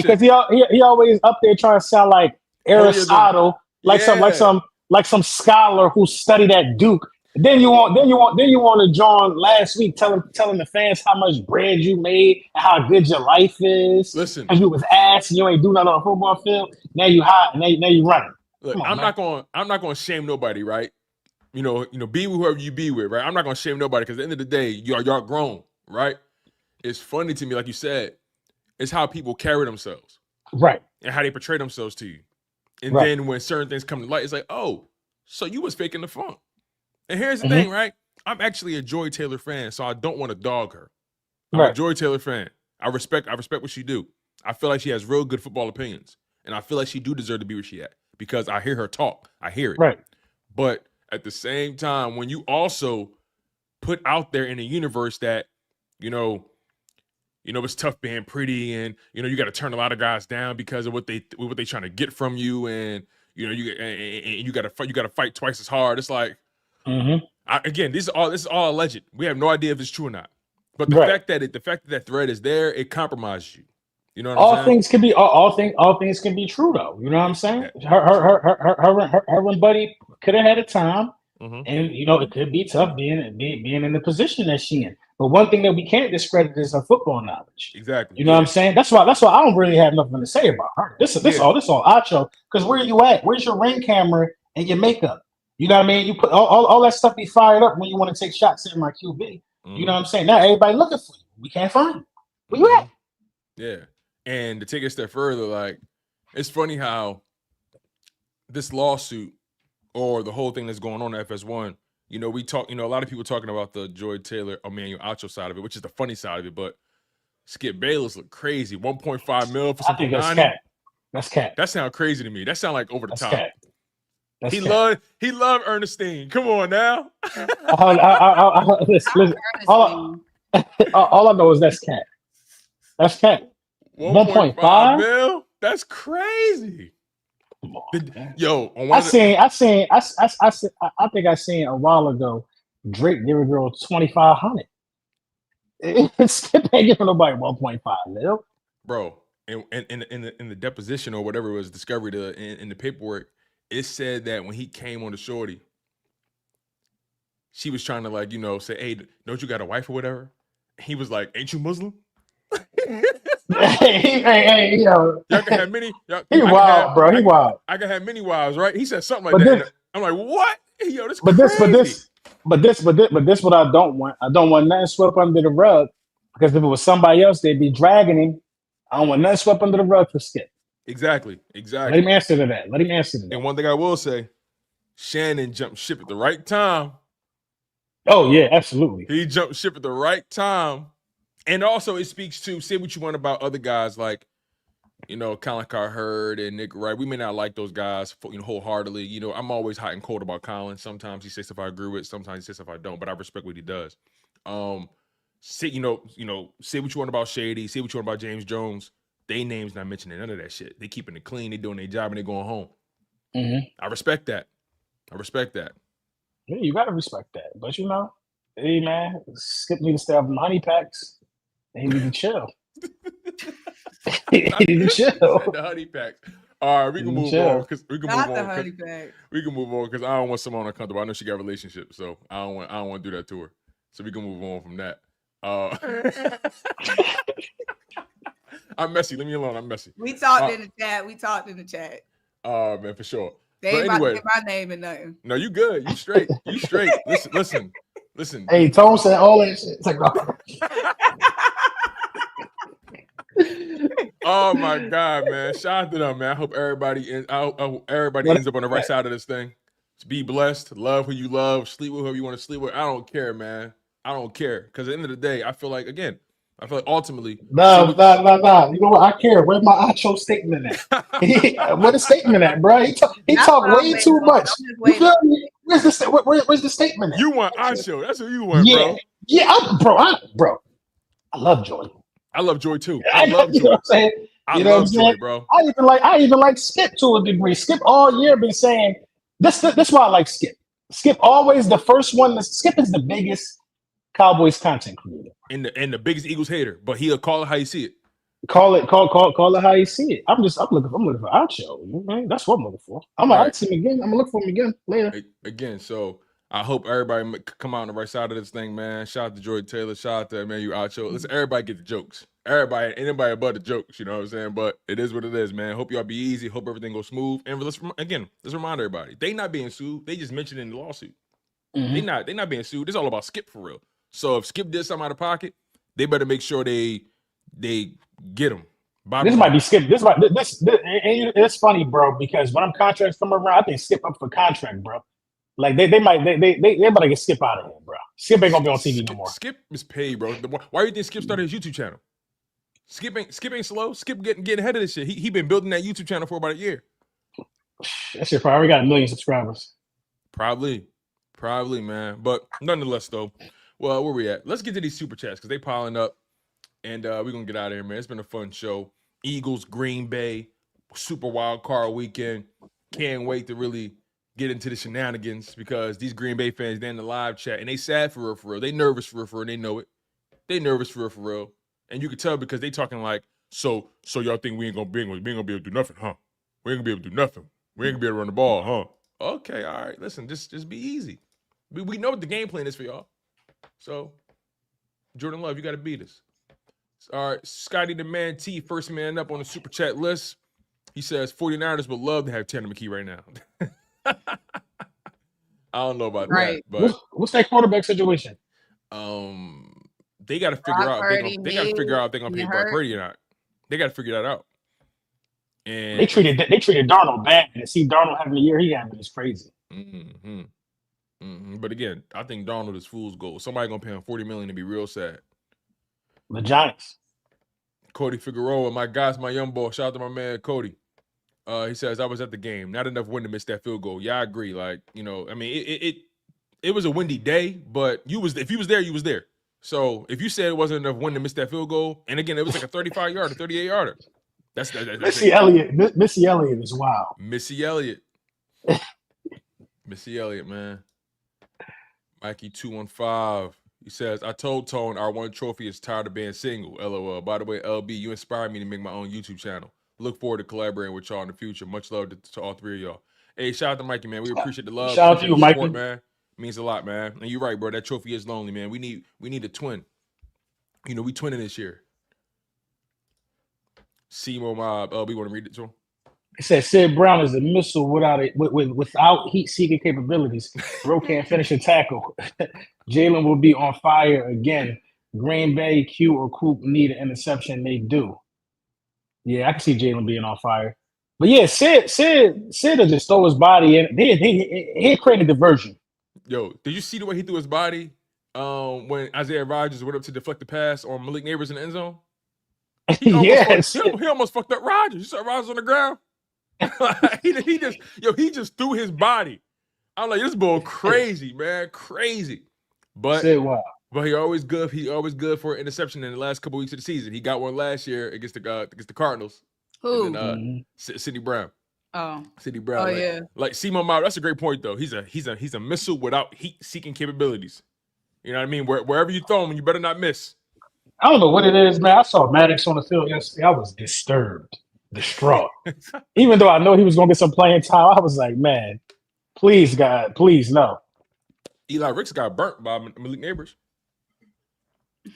because he always up there trying to sound like Aristotle, like some scholar who studied at Duke. Then you want to join last week telling the fans how much bread you made and how good your life is. Listen, because you was ass and you ain't do nothing on a football field. Now you hot and now you running. Look, I'm not going to shame nobody, right? Be with whoever you be with, right? I'm not going to shame nobody because at the end of the day, y'all grown, right? It's funny to me, like you said, it's how people carry themselves, right, and how they portray themselves to you. And then when certain things come to light, it's like, oh, so you was faking the funk. And here's the thing, right? I'm actually a Joy Taylor fan, so I don't want to dog her. I'm a Joy Taylor fan. I respect what she do. I feel like she has real good football opinions, and I feel like she do deserve to be where she at because I hear her talk. I hear it. Right. But at the same time, when you also put out there in the universe that, it's tough being pretty, and you got to turn a lot of guys down because of what they trying to get from you, and you got to fight twice as hard. It's like, again, this is all alleged. We have no idea if it's true or not. But the fact that thread is there, it compromises you. You know what I'm saying? All things can be true though. You know what I'm saying? Her and Buddy could have had a time, and it could be tough being in the position that she in. But one thing that we can't discredit is her football knowledge. Exactly. You know what I'm saying? That's why I don't really have nothing to say about her. This all Acho. Because where are you at? Where's your ring camera and your makeup? You know what I mean? You put all that stuff be fired up when you want to take shots at my QB. You know what I'm saying? Now everybody looking for you. We can't find you. Where you at? Yeah. And to take it a step further, like, it's funny how this lawsuit or the whole thing that's going on at FS1, we talk, a lot of people talking about the Joy Taylor, Emmanuel Acho side of it, which is the funny side of it, but Skip Bayless look crazy. 1.5 mil for something. I think that's cat. That sounds crazy to me. That sounds like over the top. Cat. He loved Ernestine. Come on now. Listen, all I know is that's cat. That's cat. 1.5 mil? That's crazy. I think I seen a while ago Drake give a girl 2,500. Skip ain't giving nobody 1.5 mil. Bro, in the deposition or whatever it was, discovered in the paperwork, it said that when he came on the shorty, she was trying to say, hey, don't you got a wife or whatever? He was like, ain't you Muslim? Hey, y'all can have many. He wild, bro. He wild. I can have many wives, right? He said something like that. I'm like, what? Yo, this crazy. But this what I don't want. I don't want nothing swept under the rug because if it was somebody else, they'd be dragging him. I don't want nothing swept under the rug for Skip. Exactly. Let him answer to that. And one thing I will say, Shannon jumped ship at the right time. Oh yeah, absolutely. He jumped ship at the right time. And also it speaks to, say what you want about other guys like, Colin Cowherd and Nick Wright. We may not like those guys, wholeheartedly. I'm always hot and cold about Colin. Sometimes he says stuff I agree with. Sometimes he says stuff I don't. But I respect what he does. Say what you want about Shady. Say what you want about James Jones. They names not mentioning none of that shit. They keeping it clean. They doing their job and they going home. Mm-hmm. I respect that. Yeah, you gotta respect that. But hey man, Skip need to stay off money packs. He need to chill. He need to chill. The honey packs. All right, we can move on because we can Not move the on. honey pack. We can move on because I don't want someone uncomfortable. I know she got a relationship, so I don't want to do that to her. So we can move on from that. I'm messy. Leave me alone. I'm messy. We talked in the chat. Oh man, for sure. They ain't about to get my name and nothing. No, you good. You straight. Listen. Hey, Tone said all that shit. It's like, oh my God, man! Shout out to them, man. I hope everybody ends up on the right side of this thing. Be blessed. Love who you love. Sleep with whoever you want to sleep with. I don't care, man. I don't care because at the end of the day, I feel like ultimately. No. You know what? I care. Where's my actual statement at? Where's the statement at, bro? He talk way too much. You feel me? Where's the statement at? You want Acho? That's what you want, bro. Yeah, bro. I love Joy. I love Joy too. I love Joy. You know what I'm saying? I love Joy, bro. I even like Skip to a degree. Skip all year been saying this why I like Skip. Skip always the first one. Skip is the biggest Cowboys content creator and the biggest Eagles hater, but he'll call it how you see it. Call it how you see it. I'm looking for Acho. That's what I'm looking for. I'm gonna see him again. I'm gonna look for him again later. Again, so I hope everybody come out on the right side of this thing, man. Shout out to Jordan Taylor. Shout out to Emmanuel Acho. Listen, everybody get the jokes. Anybody but the jokes, you know what I'm saying? But it is what it is, man. Hope y'all be easy. Hope everything goes smooth. And let's remind everybody, they not being sued. They just mentioned it in the lawsuit. Mm-hmm. They not being sued. It's all about Skip for real. So if Skip did something out of pocket, they better make sure they get him. This might be Skip. It's funny, bro, because when contracts come around, I think Skip up for contract, bro. Like they better get Skip out of here, bro. Skip ain't gonna be on TV no more. Skip is paid, bro. Why do you think Skip started his YouTube channel? Skip ain't slow. Skip getting ahead of this shit. He been building that YouTube channel for about a year. That shit probably got 1 million subscribers. Probably, man. But nonetheless, though, well, where we at? Let's get to these super chats because they piling up, and we're gonna get out of here, man. It's been a fun show. Eagles, Green Bay, Super Wildcard weekend. Can't wait to really get into the shenanigans because these Green Bay fans, they're in the live chat and they sad for real. They nervous for real, and they know it. They nervous for real. And you can tell because they talking like, so y'all think we ain't gonna be able to do nothing, huh? We ain't gonna be able to do nothing. We ain't gonna be able to run the ball, huh? Okay, all right. Listen, just be easy. We know what the game plan is for y'all. So, Jordan Love, you got to beat us. All right, Scotty the Man T, first man up on the super chat list. He says 49ers would love to have Tanner McKee right now. I don't know about that, but what's that quarterback situation? They got to figure out. They got to figure out if they're gonna pay Brock Purdy or not. They got to figure that out. And they treated Darnold bad. And see Darnold having the year he had is crazy. But again, I think Darnold is fool's gold. Somebody gonna pay him $40 million to be real sad. The Giants. Cody Figueroa, my guys, my young boy. Shout out to my man Cody. He says, I was at the game. Not enough wind to miss that field goal. Yeah, I agree. Like, I mean, it was a windy day, but if you was there, you was there. So if you said it wasn't enough wind to miss that field goal, and again, it was like a 35-yarder, 38-yarder. That's Missy Elliott. Missy Elliott is wild. Missy Elliott, man. Mikey 215. He says, I told Tone our one trophy is tired of being single. LOL. By the way, LB, you inspired me to make my own YouTube channel. Look forward to collaborating with y'all in the future. Much love to all three of y'all. Hey, shout out to Mikey, man. We appreciate the love. Shout out to you, Mikey. Man. Means a lot, man. And you're right, bro. That trophy is lonely, man. We need a twin. We twinning this year. Simo Mob. LB, want to read it to him? It says Sid Brown is a missile without heat-seeking capabilities. Bro can't finish a tackle. Jalen will be on fire again. Green Bay, Q or Coop need an interception. They do. Yeah, I can see Jalen being on fire. But yeah, Sid just throw his body in. He created diversion. Yo, did you see the way he threw his body when Isaiah Rodgers went up to deflect the pass on Malik Neighbors in the end zone? He almost fucked up Rodgers. You saw Rodgers on the ground? he just threw his body. I'm like, this bull crazy, man, crazy. But he always good. He always good for an interception in the last couple weeks of the season. He got one last year against the Cardinals. Who? And then, Sidney Brown. Oh, Sidney Brown. Oh, like, yeah. Like Symone Mao. That's a great point though. He's a missile without heat-seeking capabilities. You know what I mean? Wherever you throw him, you better not miss. I don't know what it is, man. I saw Maddox on the field yesterday. I was distraught. Even though I know he was going to get some playing time, I was like, man, please, God, please, no. Eli Ricks got burnt by Malik Neighbors.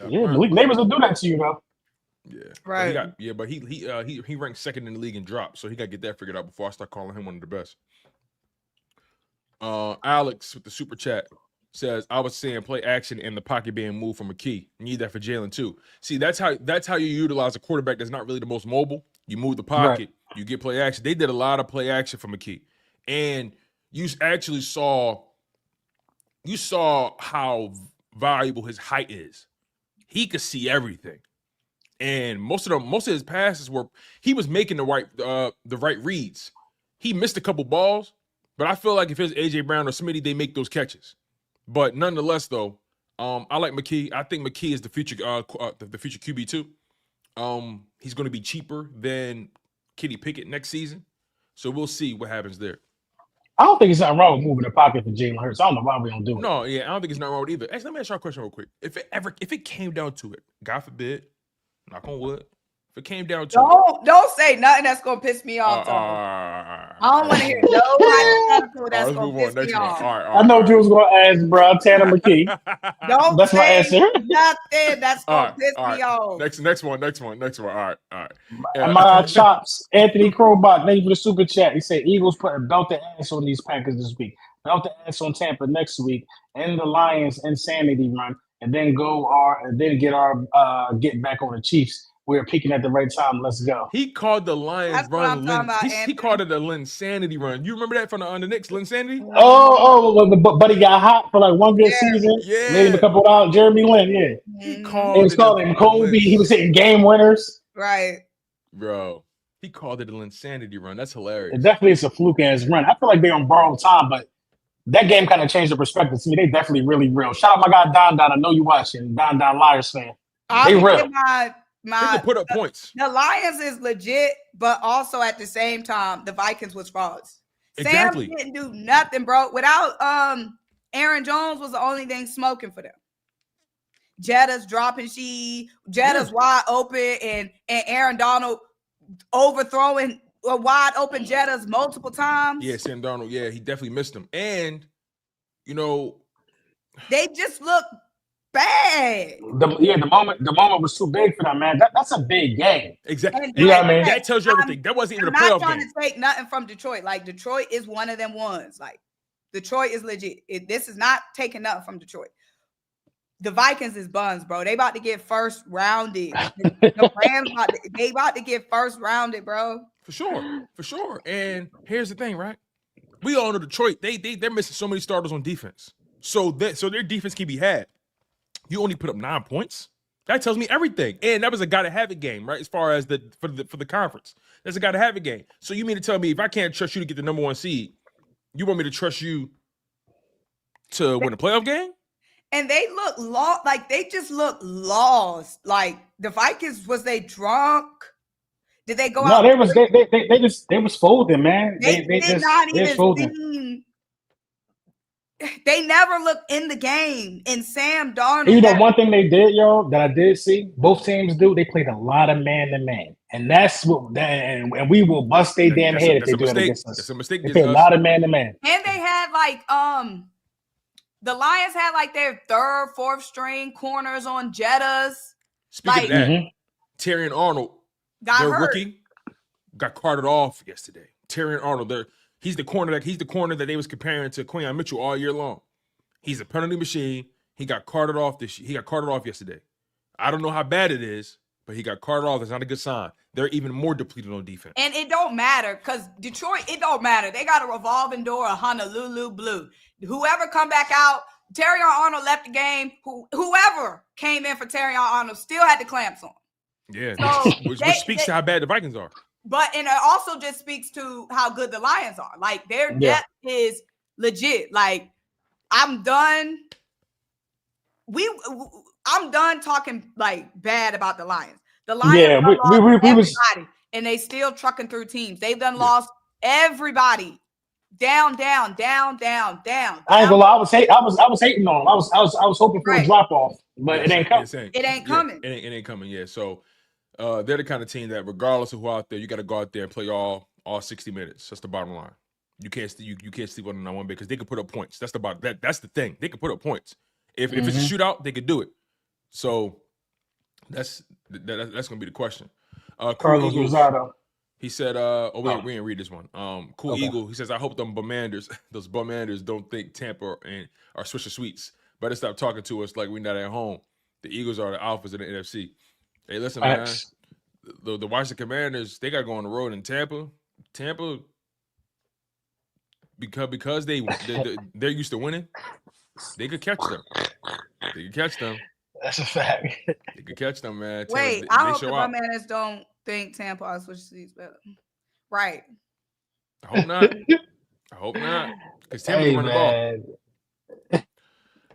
Malik Neighbors will do that to you, though. Yeah, right. But he ranked second in the league in drops, so he got to get that figured out before I start calling him one of the best. Alex with the super chat says, I was saying play action and the pocket being moved from McKee. Need that for Jalen too. See, that's how you utilize a quarterback that's not really the most mobile. You move the pocket, you get play action. They did a lot of play action for McKee. And you actually saw how valuable his height is. He could see everything. And most of his passes he was making the right reads. He missed a couple balls, but I feel like if it's AJ Brown or Smitty, they make those catches. But nonetheless, though, I like McKee. I think McKee is the future QB too. He's going to be cheaper than Kenny Pickett next season, so we'll see what happens there. I don't think it's nothing wrong with moving the pocket for Jalen Hurts. I don't know why we don't do it. No, yeah, I don't think it's nothing wrong with either. Actually, let me ask you a question real quick. If it came down to it, God forbid, knock on wood, if it came down to don't say nothing that's gonna piss me off. I don't want to hear no hypothetical that's gonna piss me off. I know you was gonna ask, bro. Tanner McKee. That's my answer. Nothing that's gonna piss me off. Next one. All right. My chops. Anthony Crowbot, thank you for the super chat. He said Eagles putting belt the ass on these Packers this week, belt the ass on Tampa next week, and the Lions insanity run, and then get back on the Chiefs. We're peaking at the right time. Let's go. He called the Lions run. He called it a Linsanity run. You remember that from the Knicks, Linsanity? But he got hot for like one good season. Yeah. Made him a couple out. Jeremy Lin, yeah. He called him Kobe. He was hitting game winners. Right. Bro. He called it a Linsanity run. That's hilarious. It definitely is a fluke ass run. I feel like they're on borrowed time, but that game kind of changed the perspective to me. They definitely really real. Shout out my guy Don. I know you watching. Don Liars fan. They real. They can put up points. The Lions is legit, but also at the same time, the Vikings was frauds. Exactly. Sam didn't do nothing, bro. Without Aaron Jones was the only thing smoking for them. Jetta's dropping Jetta's wide open, and Aaron Donald overthrowing a wide open Jetta's multiple times. Yeah, Sam Darnold. Yeah, he definitely missed him. And they just look bad. The moment was too big for them, man. That's a big game. Exactly. You know what I mean? That tells you everything. That wasn't even a playoff game. I'm not trying to take nothing from Detroit. Like, Detroit is one of them ones. Like, Detroit is legit. This is not taking nothing from Detroit. The Vikings is buns, bro. They about to get first rounded. The Rams about to get first rounded, bro. For sure. And here's the thing, right? We all know Detroit. They're missing so many starters on defense. So their defense can be had. You only put up 9 points. That tells me everything. And that was a gotta have it game, right? As far as for the conference, that's a gotta have it game. So you mean to tell me if I can't trust you to get the number 1 seed, you want me to trust you to win a playoff game? And they look lost. Like, they just look lost. Like, the Vikings, was they drunk? Did they go out? No, they was folding, man. They did not even seem. They never looked in the game. And Sam Darnold. You know, one thing they did, y'all, that I did see both teams do, they played a lot of man-to-man. And that's what, and we will bust their damn head if they do it against us. That's a mistake. They played a lot of man-to-man. And they had like, the Lions had like their 3rd, 4th string corners on Jettas. Speaking of that, Terry and Arnold, got their hurt. rookie, got carted off yesterday. Terrion Arnold, he's the corner that they was comparing to Quinyon Mitchell all year long. He's a penalty machine. He got carted off yesterday. I don't know how bad it is, but he got carted off. That's not a good sign. They're even more depleted on defense. And it don't matter because Detroit, it don't matter. They got a revolving door of Honolulu Blue. Whoever come back out, Terrion Arnold left the game. Whoever came in for Terrion Arnold still had the clamps on. Yeah, So which speaks to how bad the Vikings are. And it also just speaks to how good the Lions are. Like their depth is legit. Like I'm done. I'm done talking like bad about the Lions. The Lions lost everybody, and they still trucking through teams. They've done lost everybody. Down. I ain't gonna lie. I was hating on them. I was hoping for a drop off, but it ain't coming. It ain't coming. It ain't coming. Yeah. So they're the kind of team that regardless of who out there, you got to go out there and play all 60 minutes. That's the bottom line. You can't sleep on that one bit because they can put up points. That's the thing. They can put up points. If it's a shootout, they could do it. So that's gonna be the question. Carlos Rosado. He said, we didn't read this one. Cool okay. Eagle. He says, I hope those bumanders don't think Tampa are Swisher Sweets. Better stop talking to us like we're not at home. The Eagles are the alphas in the NFC. Hey, listen, man. The Washington Commanders, they got to go on the road in Tampa. Tampa, because they're used to winning, they could catch them. That's a fact. They could catch them, man. Wait, I hope the Commanders don't think Tampa are Swisher Sweets better. Right. I hope not. Because Tampa run the ball.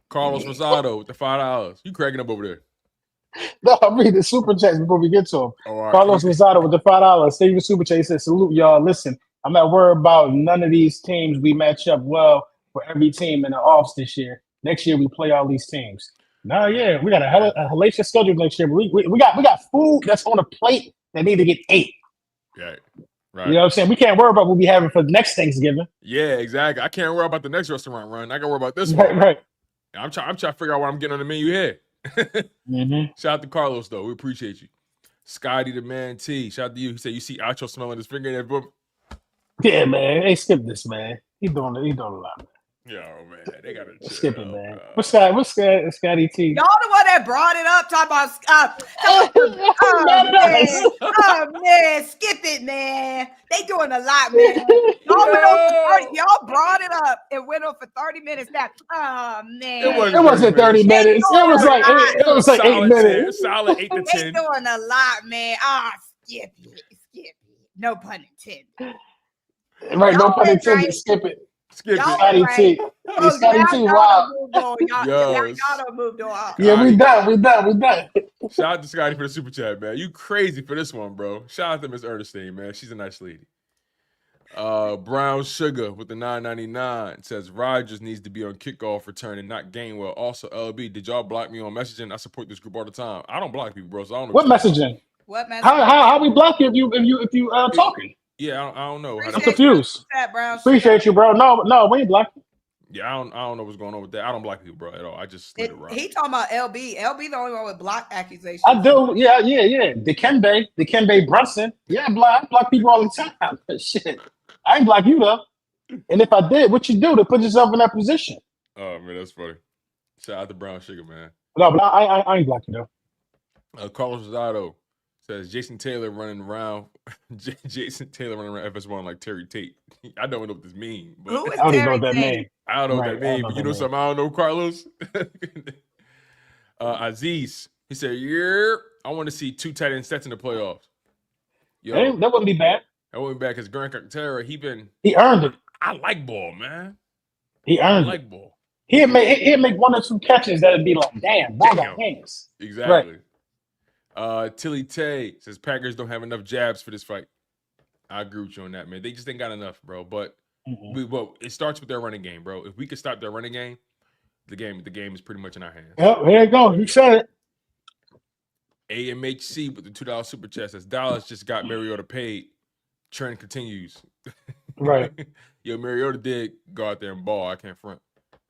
Carlos Rosado with the $5. You cracking up over there? No, I'm reading the super chats before we get to him. Right. Carlos Rosado with the $5. Steve super chat. He says, salute y'all. Listen, I'm not worried about none of these teams. We match up well for every team in the offs this year. Next year we play all these teams. No, yeah, we got a hellacious schedule next year. But we got food that's on a plate that need to get ate. Right. You know what I'm saying? We can't worry about what we having for next Thanksgiving. Yeah, exactly. I can't worry about the next restaurant run. I can worry about this one. Right. I'm trying to figure out what I'm getting on the menu here. Shout out to Carlos though. We appreciate you. Scotty the man T. Shout out to you. He said you see Acho smelling his finger in that book. Yeah, man. Hey, skip this, man. He doing a lot. Yo, man, they gotta skip it, man. What's Scotty T? Y'all the one that brought it up, talking about man, skip it, man. They doing a lot, man. Y'all brought it up and went on for 30 minutes now. Oh man, it wasn't 30 minutes. It was like 8 minutes. Solid 8 to 10. They doing a lot, man. Skip it. No pun intended. Right, no pun intended. Skip it. Skip Scotty T. Scotty T. Wow. Y'all don't move on. Yeah, we done. Shout out to Scotty for the super chat, man. You crazy for this one, bro. Shout out to Miss Ernestine, man. She's a nice lady. Brown Sugar with the $9.99 says Rodgers needs to be on kickoff return and not Gainwell. Also, LB, did y'all block me on messaging? I support this group all the time. I don't block people, bro. So I don't know what messaging. How we block you if you talking? Yeah, I don't know. I'm confused. Appreciate you, bro. No, we ain't blocking. Yeah, I don't know what's going on with that. I don't block people, bro, at all. I just let it run. He talking about LB. LB the only one with block accusations. I do. Yeah. Dikembe Brunson. Yeah, I block people all the time. Shit. I ain't block you though. And if I did, what you do to put yourself in that position? Oh man, that's funny. Shout out to Brown Sugar, man. No, but I ain't blocking though. Carlos Rosado says Jason Taylor running around FS1 like Terry Tate. I don't know what this means. Who is I don't even know Terry what that Tate? means. I don't know what that means, but you know something I don't know, Carlos? Aziz, he said, yeah, I want to see 2 tight end sets in the playoffs. Yo, that wouldn't be bad. That wouldn't be bad because Grant Cartera, he earned it. I like ball, man. He earned it. Ball. He'd make 1 or 2 catches that'd be like, damn, ball got hands. Exactly. Right. Tilly Tay says Packers don't have enough jabs for this fight. I agree with you on that, man. They just ain't got enough, bro. But it starts with their running game, bro. If we could stop their running game, the game is pretty much in our hands. Yep, there you go. You said it. AMHC with the $2 super chat says Dallas just got Mariota paid. Trend continues. Right. Yo, Mariota did go out there and ball. I can't front.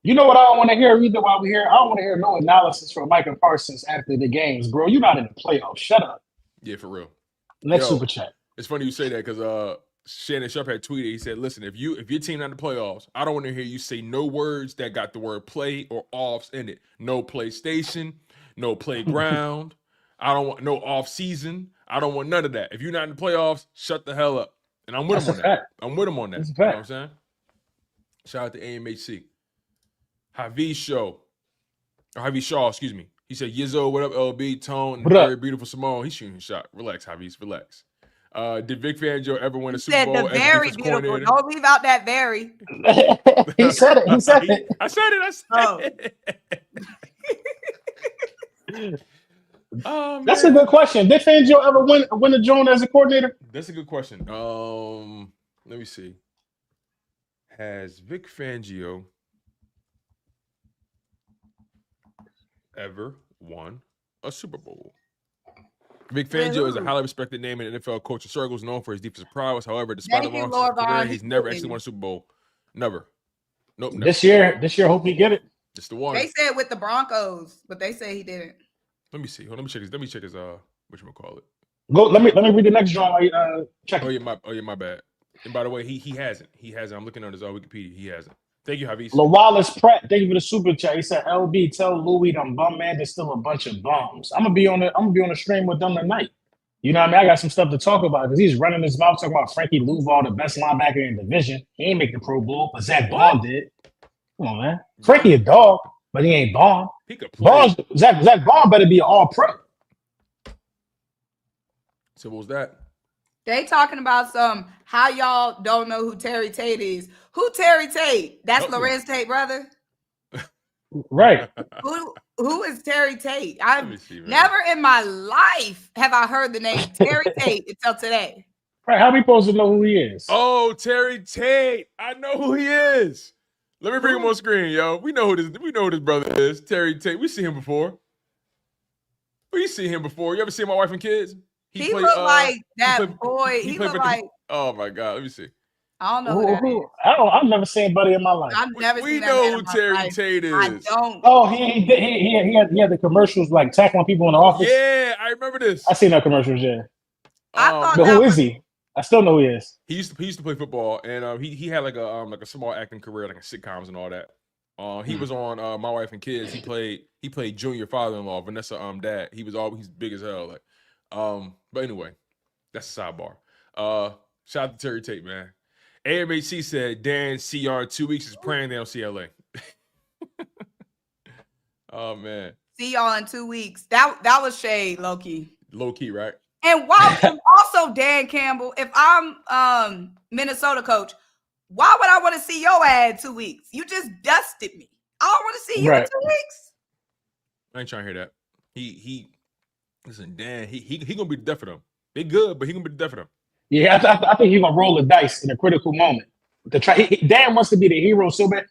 You know what I don't want to hear either while we're here? I don't want to hear no analysis from Micah Parsons after the games, bro. You're not in the playoffs. Shut up. Yeah, for real. Next super chat. It's funny you say that because Shannon Sharp had tweeted. He said, "Listen, if your team not in the playoffs, I don't want to hear you say no words that got the word play or offs in it. No PlayStation, no playground. I don't want no off season. I don't want none of that. If you're not in the playoffs, shut the hell up." And I'm with him on that. I'm with him on that. That's a You know fact. what I'm saying? Shout out to AMHC. Javi Shaw, excuse me. He said, "Yizzo, what up, LB, Tone, and very beautiful Symone." He's shooting his shot. Relax, Javi, relax. Did Vic Fangio ever win a Super Bowl the as very defense beautiful. coordinator? Don't leave out that very. He said it. He said it. I said it. Oh, man. That's a good question. Did Fangio ever win a joint as a coordinator? That's a good question. Let me see. Has Vic Fangio ever won a Super Bowl? Vic Fangio is a highly respected name in NFL coaching circles, known for his defensive prowess. However, despite the long Lord career, Brunson. he's never actually won a Super Bowl. Never. Nope. Never. This year, hope he get it. It's the one. They said with the Broncos, but they say he didn't. Let me see. Let me check his. Whatchamacallit. Go. Let me read the next drawing. Check. Oh yeah, my bad. And by the way, he hasn't. I'm looking on his Wikipedia. He hasn't. Thank you, Javis. LaWallace Pratt, thank you for the super chat. He said, "LB, tell Louis them bum man, there's still a bunch of bums." I'm gonna be on the stream with them tonight. You know what I mean? I got some stuff to talk about because he's running his mouth talking about Frankie Louval, the best linebacker in the division. He ain't make the Pro Bowl, but Zach Baum did. Come on, man. Frankie a dog, but he ain't Baum. He could play. Zach Baum better be an all-pro. So what was that? They talking about how y'all don't know who Terry Tate is. Who Terry Tate? That's Lorenz Tate, brother. Right. Who is Terry Tate? Never in my life have I heard the name Terry Tate until today. Right. How we supposed to know who he is? Oh, Terry Tate. I know who he is. Let me bring him on screen, yo. We know who this brother is. Terry Tate. We see him before. You ever see My Wife and Kids? He looked like that boy. He looked like. Oh my God! Let me see. I don't know who I've never seen Buddy in my life. I've never seen that. We know who Terry Tate is. I don't. Oh, he had the commercials like tackling people in the office. Yeah, I remember this. I seen that commercials. Yeah. But who is he? I still know who he is. He used to play football, and he had like a small acting career, like in sitcoms and all that. He was on My Wife and Kids. He played junior father-in-law, Vanessa dad. He's big as hell. Like, but anyway, that's a sidebar. Shout out to Terry Tate, man. AMHC said Dan see y'all in 2 weeks is praying they don't see LA. Oh man. See y'all in 2 weeks. That was shade, low key. Low key, right? And also Dan Campbell, if I'm Minnesota coach, why would I want to see your ad in 2 weeks? You just dusted me. I don't want to see you in 2 weeks. I ain't trying to hear that. He listen, Dan, he gonna be the death of them. They good, but he gonna be the death of them. Yeah, I think he's gonna roll the dice in a critical moment. To try, Dan wants to be the hero so bad.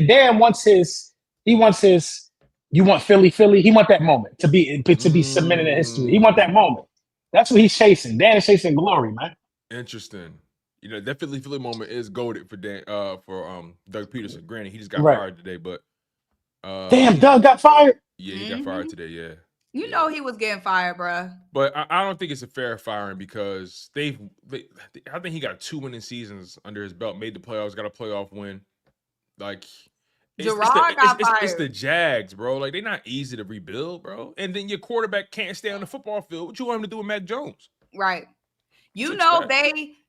Dan wants his. He wants his. You want Philly. He want that moment to be cemented in history. He want that moment. That's what he's chasing. Dan is chasing glory, man. Interesting. You know, that Philly moment is goated for Dan for Doug Peterson. Granted, he just got fired today, but damn, Doug got fired. Yeah, he got fired today. Yeah. You know he was getting fired, bro. But I don't think it's a fair firing because I think he got 2 winning seasons under his belt, made the playoffs, got a playoff win. Like it's the Jags, bro. Like they're not easy to rebuild, bro. And then your quarterback can't stay on the football field. What you want him to do with Mac Jones? Right. You know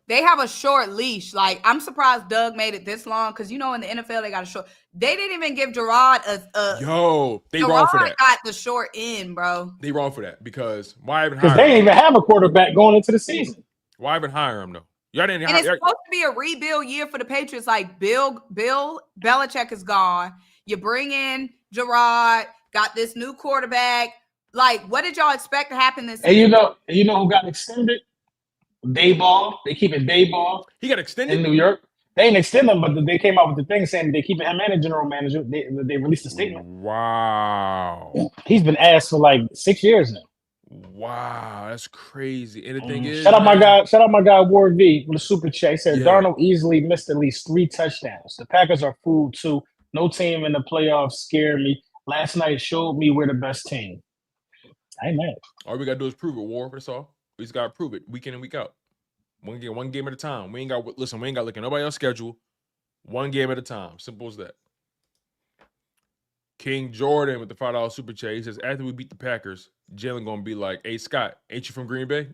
they have a short leash. Like I'm surprised Doug made it this long because you know in the NFL they got a short. They didn't even give Gerard they wrong for that. Got the short end, bro. They wrong for that because why even hire him? Because they didn't even have a quarterback going into the season. Why even hire him though? Y'all didn't. And it's supposed to be a rebuild year for the Patriots. Like Bill Belichick is gone. You bring in Gerard, got this new quarterback. Like, what did y'all expect to happen this season? And you know who got extended? Dayball. They keeping Dayball. He got extended in New York. They didn't extend him, but they came out with the thing saying they keeping him and the general manager. They released a statement. Wow. He's been asked for like 6 years now. Wow, that's crazy. And the thing is, shout out my guy Ward V with a super chat. He said Darnold easily missed at least 3 touchdowns. The Packers are fooled too. No team in the playoffs scared me. Last night showed me we're the best team. I ain't mad. All we gotta do is prove it, War. That's all. We just gotta prove it week in and week out. One game at a time. We ain't got to look at nobody else's schedule. One game at a time. Simple as that. King Jordan with the $5 super chat. He says, after we beat the Packers, Jalen gonna be like, hey Scott, ain't you from Green Bay?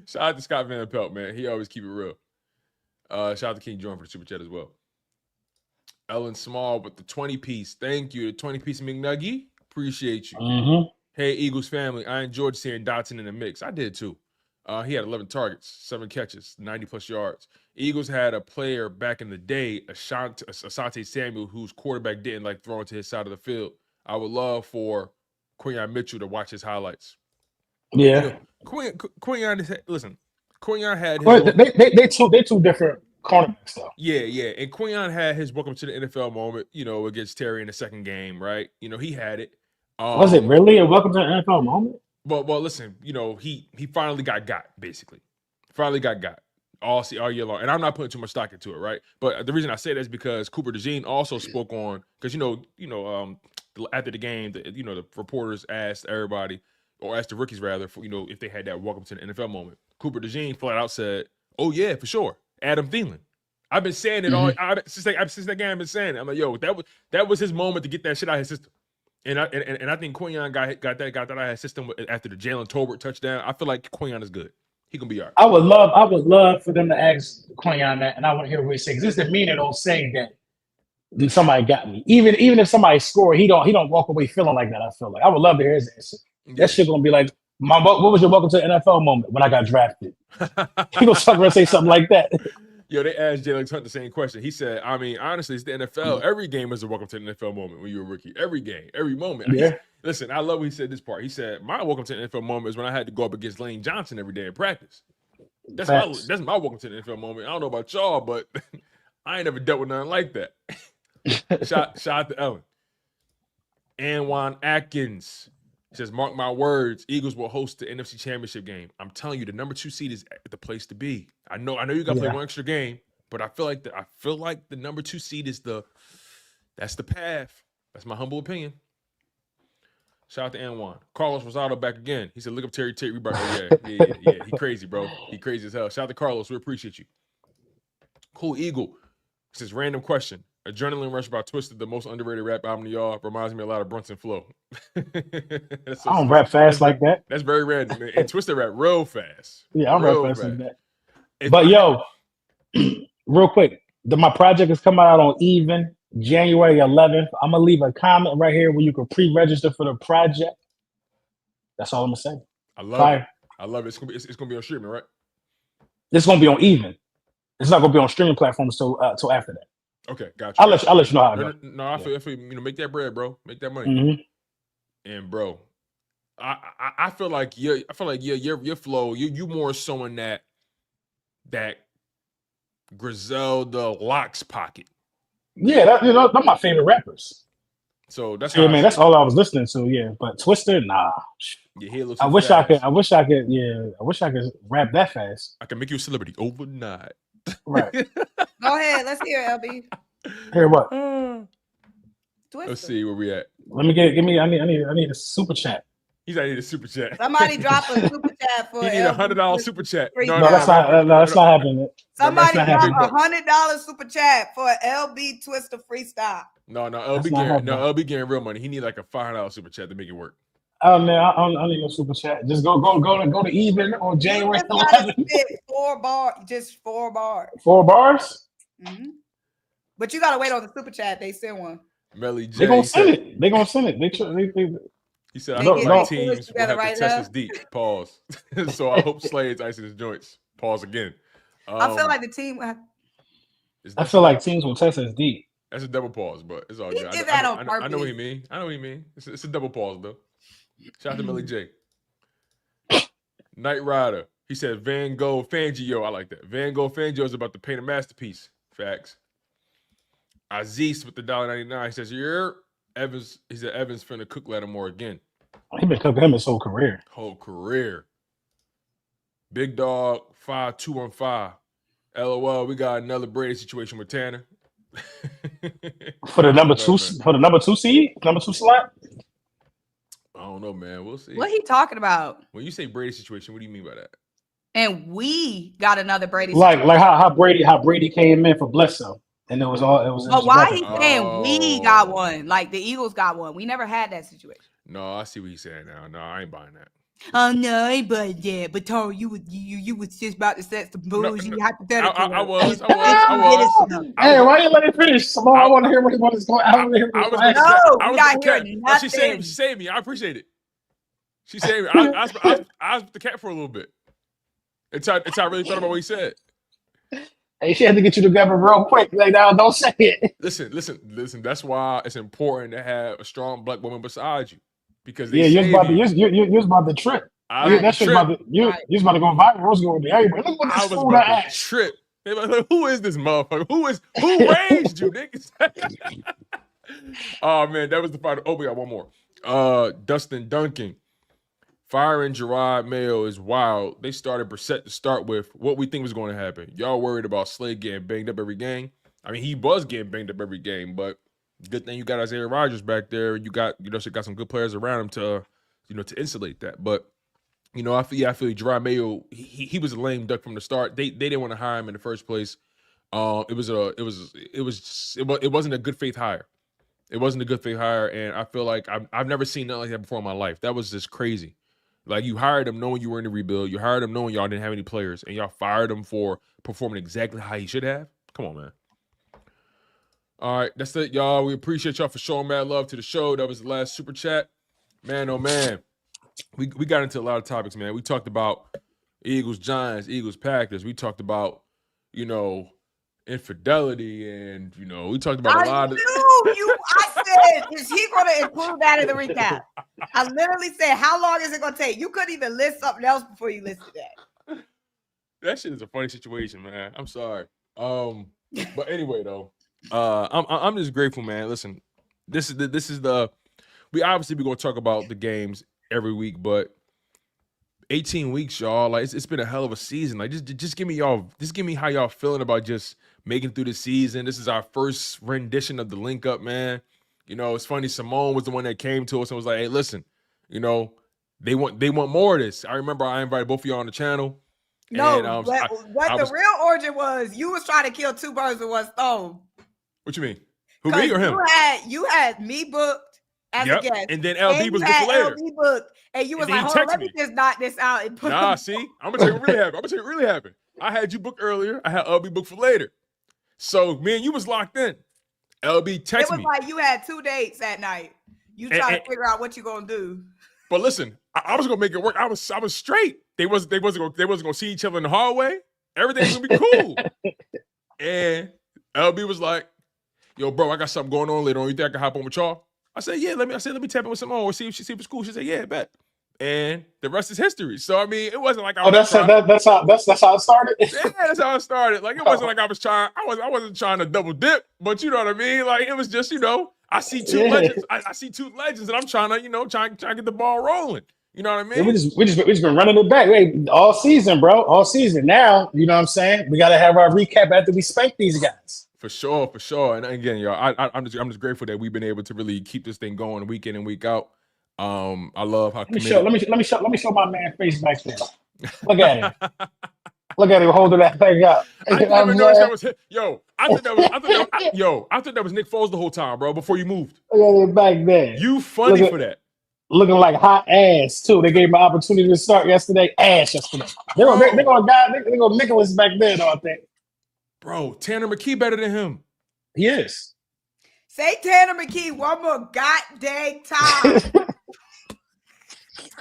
Shout out to Scott Van Pelt, man. He always keep it real. Shout out to King Jordan for the super chat as well. Ellen Small with the 20-piece. Thank you. The 20-piece McNuggie. Appreciate you. Mm-hmm. Hey, Eagles family. I enjoyed seeing Dotson in the mix. I did too. He had 11 targets, 7 catches, 90-plus yards. Eagles had a player back in the day, Asante Samuel, whose quarterback didn't like throwing to his side of the field. I would love for Quinyon Mitchell to watch his highlights. Yeah. You know, Quinyon, listen, Quinyon had his they two different cornerbacks though. Yeah. And Quinyon had his welcome to the NFL moment, against Terry in the second game, right? He had it. Was it really a welcome to the NFL moment? Well, listen, he finally got basically. Finally got all year long. And I'm not putting too much stock into it, right? But the reason I say that is because Cooper DeJean also spoke on, because after the game, the reporters asked everybody, or asked the rookies rather, for, if they had that welcome to the NFL moment. Cooper DeJean flat out said, "Oh yeah, for sure, Adam Thielen." I've been saying it all since that game. I've been saying it. I'm like, yo, that was his moment to get that shit out of his system. And I think Quinyon got that out of his system after the Jalen Tolbert touchdown. I feel like Quinyon is good. He can be all right. I would love for them to ask Quinyon that, and I want to hear what he says. This doesn't mean it don't say that somebody got me. Even if somebody scored, he don't walk away feeling like that. I feel like I would love to hear his answer. Yeah. That shit gonna be like, what was your welcome to the NFL moment when I got drafted? He gonna start to say something like that. Yo, they asked Jalen Hunt the same question. He said, I mean, honestly, it's the NFL. Every game is a welcome to the NFL moment when you're a rookie. Every game, every moment. Yeah. Listen, I love when he said this part. He said, my welcome to the NFL moment is when I had to go up against Lane Johnson every day in practice. That's my welcome to the NFL moment. I don't know about y'all, but I ain't never dealt with nothing like that. Shout out to Ellen. Anwan Atkins says, mark my words, Eagles will host the NFC Championship game. I'm telling you, the number 2 seed is the place to be. I know you got to play one extra game, but I feel like the number 2 seed is that's the path. That's my humble opinion. Shout out to Anwan. Carlos Rosado back again. He said, look up Terry Tate. Yeah. He crazy, bro. He crazy as hell. Shout out to Carlos. We appreciate you. Cool Eagle. He says, random question. Adrenaline Rush by Twisted, the most underrated rap album to y'all, reminds me a lot of Brunson flow. I don't rap fast like that. That's very random, man. And Twisted rap real fast. Yeah, I don't rap fast like that. But yo, real quick, my project is coming out on even January 11th. I'm gonna leave a comment right here where you can pre-register for the project. That's all I'm gonna say. I love it. It's gonna be on streaming, right? It's gonna be on even. It's not gonna be on streaming platforms till after that. Okay, gotcha. I'll let you know how it goes. No, I feel make that bread, bro. Make that money. Mm-hmm. And bro, I feel like your flow, you more so in that Griselda Locks pocket. Yeah, that's my favorite rappers. So that's that's all I was listening to. Yeah, but Twister, nah. Your hair looks. I wish I could. Yeah, I wish I could rap that fast. I can make you a celebrity overnight. Right. Go ahead. Let's hear it, LB. Hear what? Let's see where we at. Let me I need a super chat. He's I need a super chat. Somebody drop a super chat for. He need $100 super chat. No, that's not happening. Somebody drop $100 super chat for LB Twister freestyle. No, LB getting real money. He need like a $500 super chat to make it work. Oh man, I don't need no super chat. Just go to even on January 11th. 4 bars, just 4 bars. 4 bars. Mm-hmm. But you gotta wait on the super chat. They send one. Melly J. They gonna send it. They gonna send it. He said, I hope my teams will have right to test us deep. Pause. So I hope Slade's icing his joints. Pause again. I feel like the team. I feel like teams will test us deep. That's a double pause, but it's all He good. did that on purpose. I know what he mean. It's a double pause though. Shout out to Melly J. Knight Rider. He said Van Gogh Fangio. I like that. Van Gogh Fangio is about to paint a masterpiece. Facts. Aziz with the $1.99. He says, Evans. He said Evans finna cook Lattimore again. He been cooking him his whole career. Big Dog 5215. LOL. We got another Brady situation with Tanner. For the number 2 seed, number 2 slot. I don't know, man. We'll see. What he talking about? When you say Brady situation, what do you mean by that? And we got another Brady. Like how Brady came in for Bledsoe, and it was But why just he saying we got one? Like the Eagles got one. We never had that situation. No, I see what he's saying now. No, I ain't buying that. Oh no, I ain't buying that. But Tone, you was just about to set some bullshit hypothetical. I was. Hey, why you let it finish? Simone, I want to hear what he wants to go. I want to hear what he's going to say. No, we got here nothing. She saved me. I appreciate it. She saved me. I was the cat for a little bit. It's how I really thought about what he said. Hey, she had to get you together real quick. Like, now, don't say it. Listen. That's why it's important to have a strong black woman beside you, because you're about to trip. You was about to go viral. I was going to everybody. Look what this fool ass. Trip. They like, who is this motherfucker? Who raised you, niggas? Oh man, that was the final. Oh, we got one more. Dustin Duncan. Firing Gerard Mayo is wild. They started Brissett to start with. What we think was going to happen. Y'all worried about Slade getting banged up every game? I mean, he was getting banged up every game, but good thing you got Isaiah Rodgers back there. You got some good players around him to insulate that. But I feel Gerard Mayo. He was a lame duck from the start. They didn't want to hire him in the first place. It wasn't a good faith hire. It wasn't a good faith hire, and I feel like I've never seen nothing like that before in my life. That was just crazy. Like, you hired him knowing you were in the rebuild. You hired him knowing y'all didn't have any players, and y'all fired him for performing exactly how he should have. Come on, man. All right, that's it, y'all. We appreciate y'all for showing mad love to the show. That was the last super chat. Man, oh man, we got into a lot of topics, man. We talked about Eagles, Giants, Eagles, Packers. We talked about infidelity, and we talked about a lot of. I said, is he going to include that in the recap? I literally said, how long is it going to take? You couldn't even list something else before you listed that. That shit is a funny situation, man. I'm sorry. But anyway, though, I'm just grateful, man. Listen, this is the. We obviously we're going to talk about the games every week, but 18 weeks, y'all. Like, it's been a hell of a season. Like, just give me how y'all feeling about just making through the season. This is our first rendition of the Linc Up, man. It's funny. Symone was the one that came to us and was like, "Hey, listen, they want more of this." I remember I invited both of y'all on the channel. No, and, the real origin was you was trying to kill two birds with one stone. What you mean? Who, me or him? You had me booked as a guest, and then LB was booked for later. LB booked, and you was like, "Hold on, let me just knock this out and put." Nah, see, I'm gonna tell you what really happened. I had you booked earlier. I had LB booked for later. So me and you was locked in. LB texted me. It was like you had 2 dates that night. You trying to figure out what you gonna do. But listen, I was gonna make it work. I was straight. They wasn't gonna see each other in the hallway. Everything was gonna be cool. And LB was like, "Yo, bro, I got something going on later on. You think I can hop on with y'all?" I said, "Yeah, let me tap in with Symone or see if it's cool." She said, "Yeah, bet." And the rest is history. So I mean, it wasn't like that's how it started. Yeah, that's how it started. Like, it wasn't like I wasn't trying to double dip, but you know what I mean. Like, it was just I see two legends. I see two legends, and I'm trying to trying to get the ball rolling. You know what I mean? Yeah, we just been running it back all season, bro. All season. Now, you know what I'm saying? We got to have our recap after we spank these guys. For sure. And again, y'all, I'm just grateful that we've been able to really keep this thing going week in and week out. I love how let me show my man face back there. Look at him. Look at him holding that thing up. I never noticed that was him. I thought that was Nick Foles the whole time, bro, before you moved. Look at him back there. You funny for that. Looking like hot ass too. They gave him an opportunity to start yesterday. Yesterday. They're gonna Nicholas back there, though, I think. Bro, Tanner McKee better than him. He is. Say Tanner McKee one more goddamn time.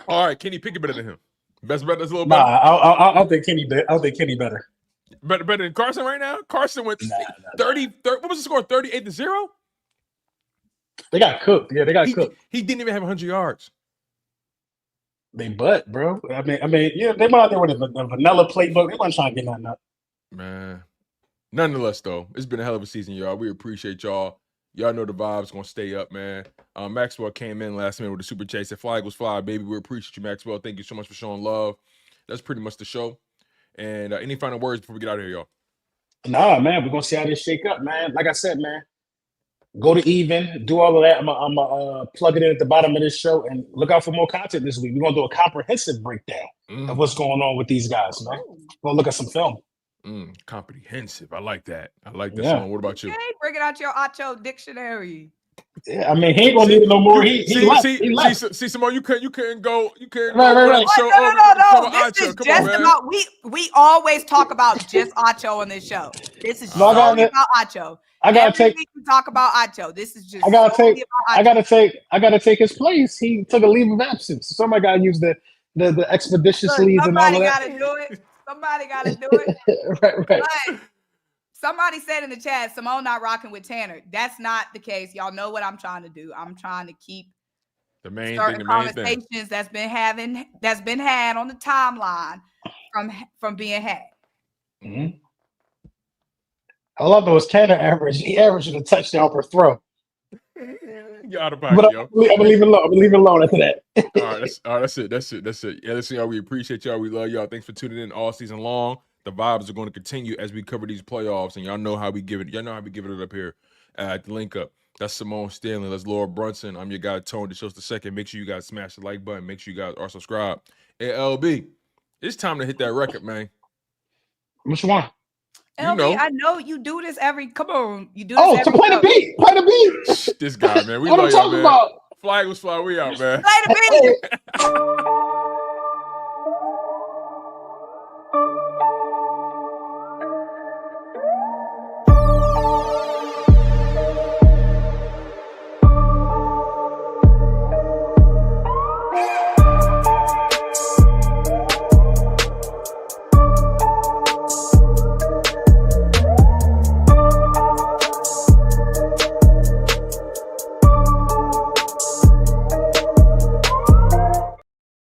All right, Kenny Pickett better than him. Best bet. That's a little better. Nah, I don't think Kenny. I don't think Kenny better. Better than Carson right now. Carson went 30. What was the score? 38-0. They got cooked. Yeah, they got cooked. He didn't even have 100 yards. They bro. I mean, yeah, they went out there with a vanilla playbook. They weren't trying to get nothing up. Man. Nonetheless, though, it's been a hell of a season, y'all. We appreciate y'all. Y'all know the vibe's gonna stay up, man. Maxwell came in last minute with the super chase. Said, "Fly Eagles fly, baby." We appreciate you, Maxwell. Thank you so much for showing love. That's pretty much the show. And any final words before we get out of here, y'all? Nah, man, we're gonna see how this shake up, man. Like I said, man, go to even, do all of that. I'm gonna plug it in at the bottom of this show and look out for more content this week. We're gonna do a comprehensive breakdown of what's going on with these guys, man. We're gonna look at some film. Comprehensive. I like that. I like that Yeah. song. What about you? Okay, bring it out your Acho dictionary. Yeah, I mean, he ain't gonna need it no more. He left. He left. See, Symone, you couldn't go. You couldn't Right. go on show No. over This is Acho. Come just on, man. about we always talk about just Acho on this show. This is solely about Acho. Every week we talk about Acho. This is just I gotta take his place. He took a leave of absence. Somebody gotta use the expeditious leads and all of that. Somebody gotta do it. Right. But somebody said in the chat, Symone not rocking with Tanner. That's not the case. Y'all know what I'm trying to do. I'm trying to keep certain conversations that's been had on the timeline from being had. Mm-hmm. I love those Tanner average. He averaged a touchdown per throw. You're out of pocket, yo. I'm gonna leave it alone after that. All right, that's it. Yeah, listen, y'all. We appreciate y'all. We love y'all. Thanks for tuning in all season long. The vibes are going to continue as we cover these playoffs, and y'all know how we give it. Y'all know how we give it up here at the Linc Up. That's Symone Stanley. That's Lord Brunson. I'm your guy, Tone Deshields Symone. Make sure you guys smash the like button. Make sure you guys are subscribed. Hey, LB, it's time to hit that record, man. Which one? LB, I know you do this every. Come on, you do this. To play the beat. Play the beat. This guy, man. We what love I'm y'all, talking man. about. Flag was fly. We out, man. Play the beat.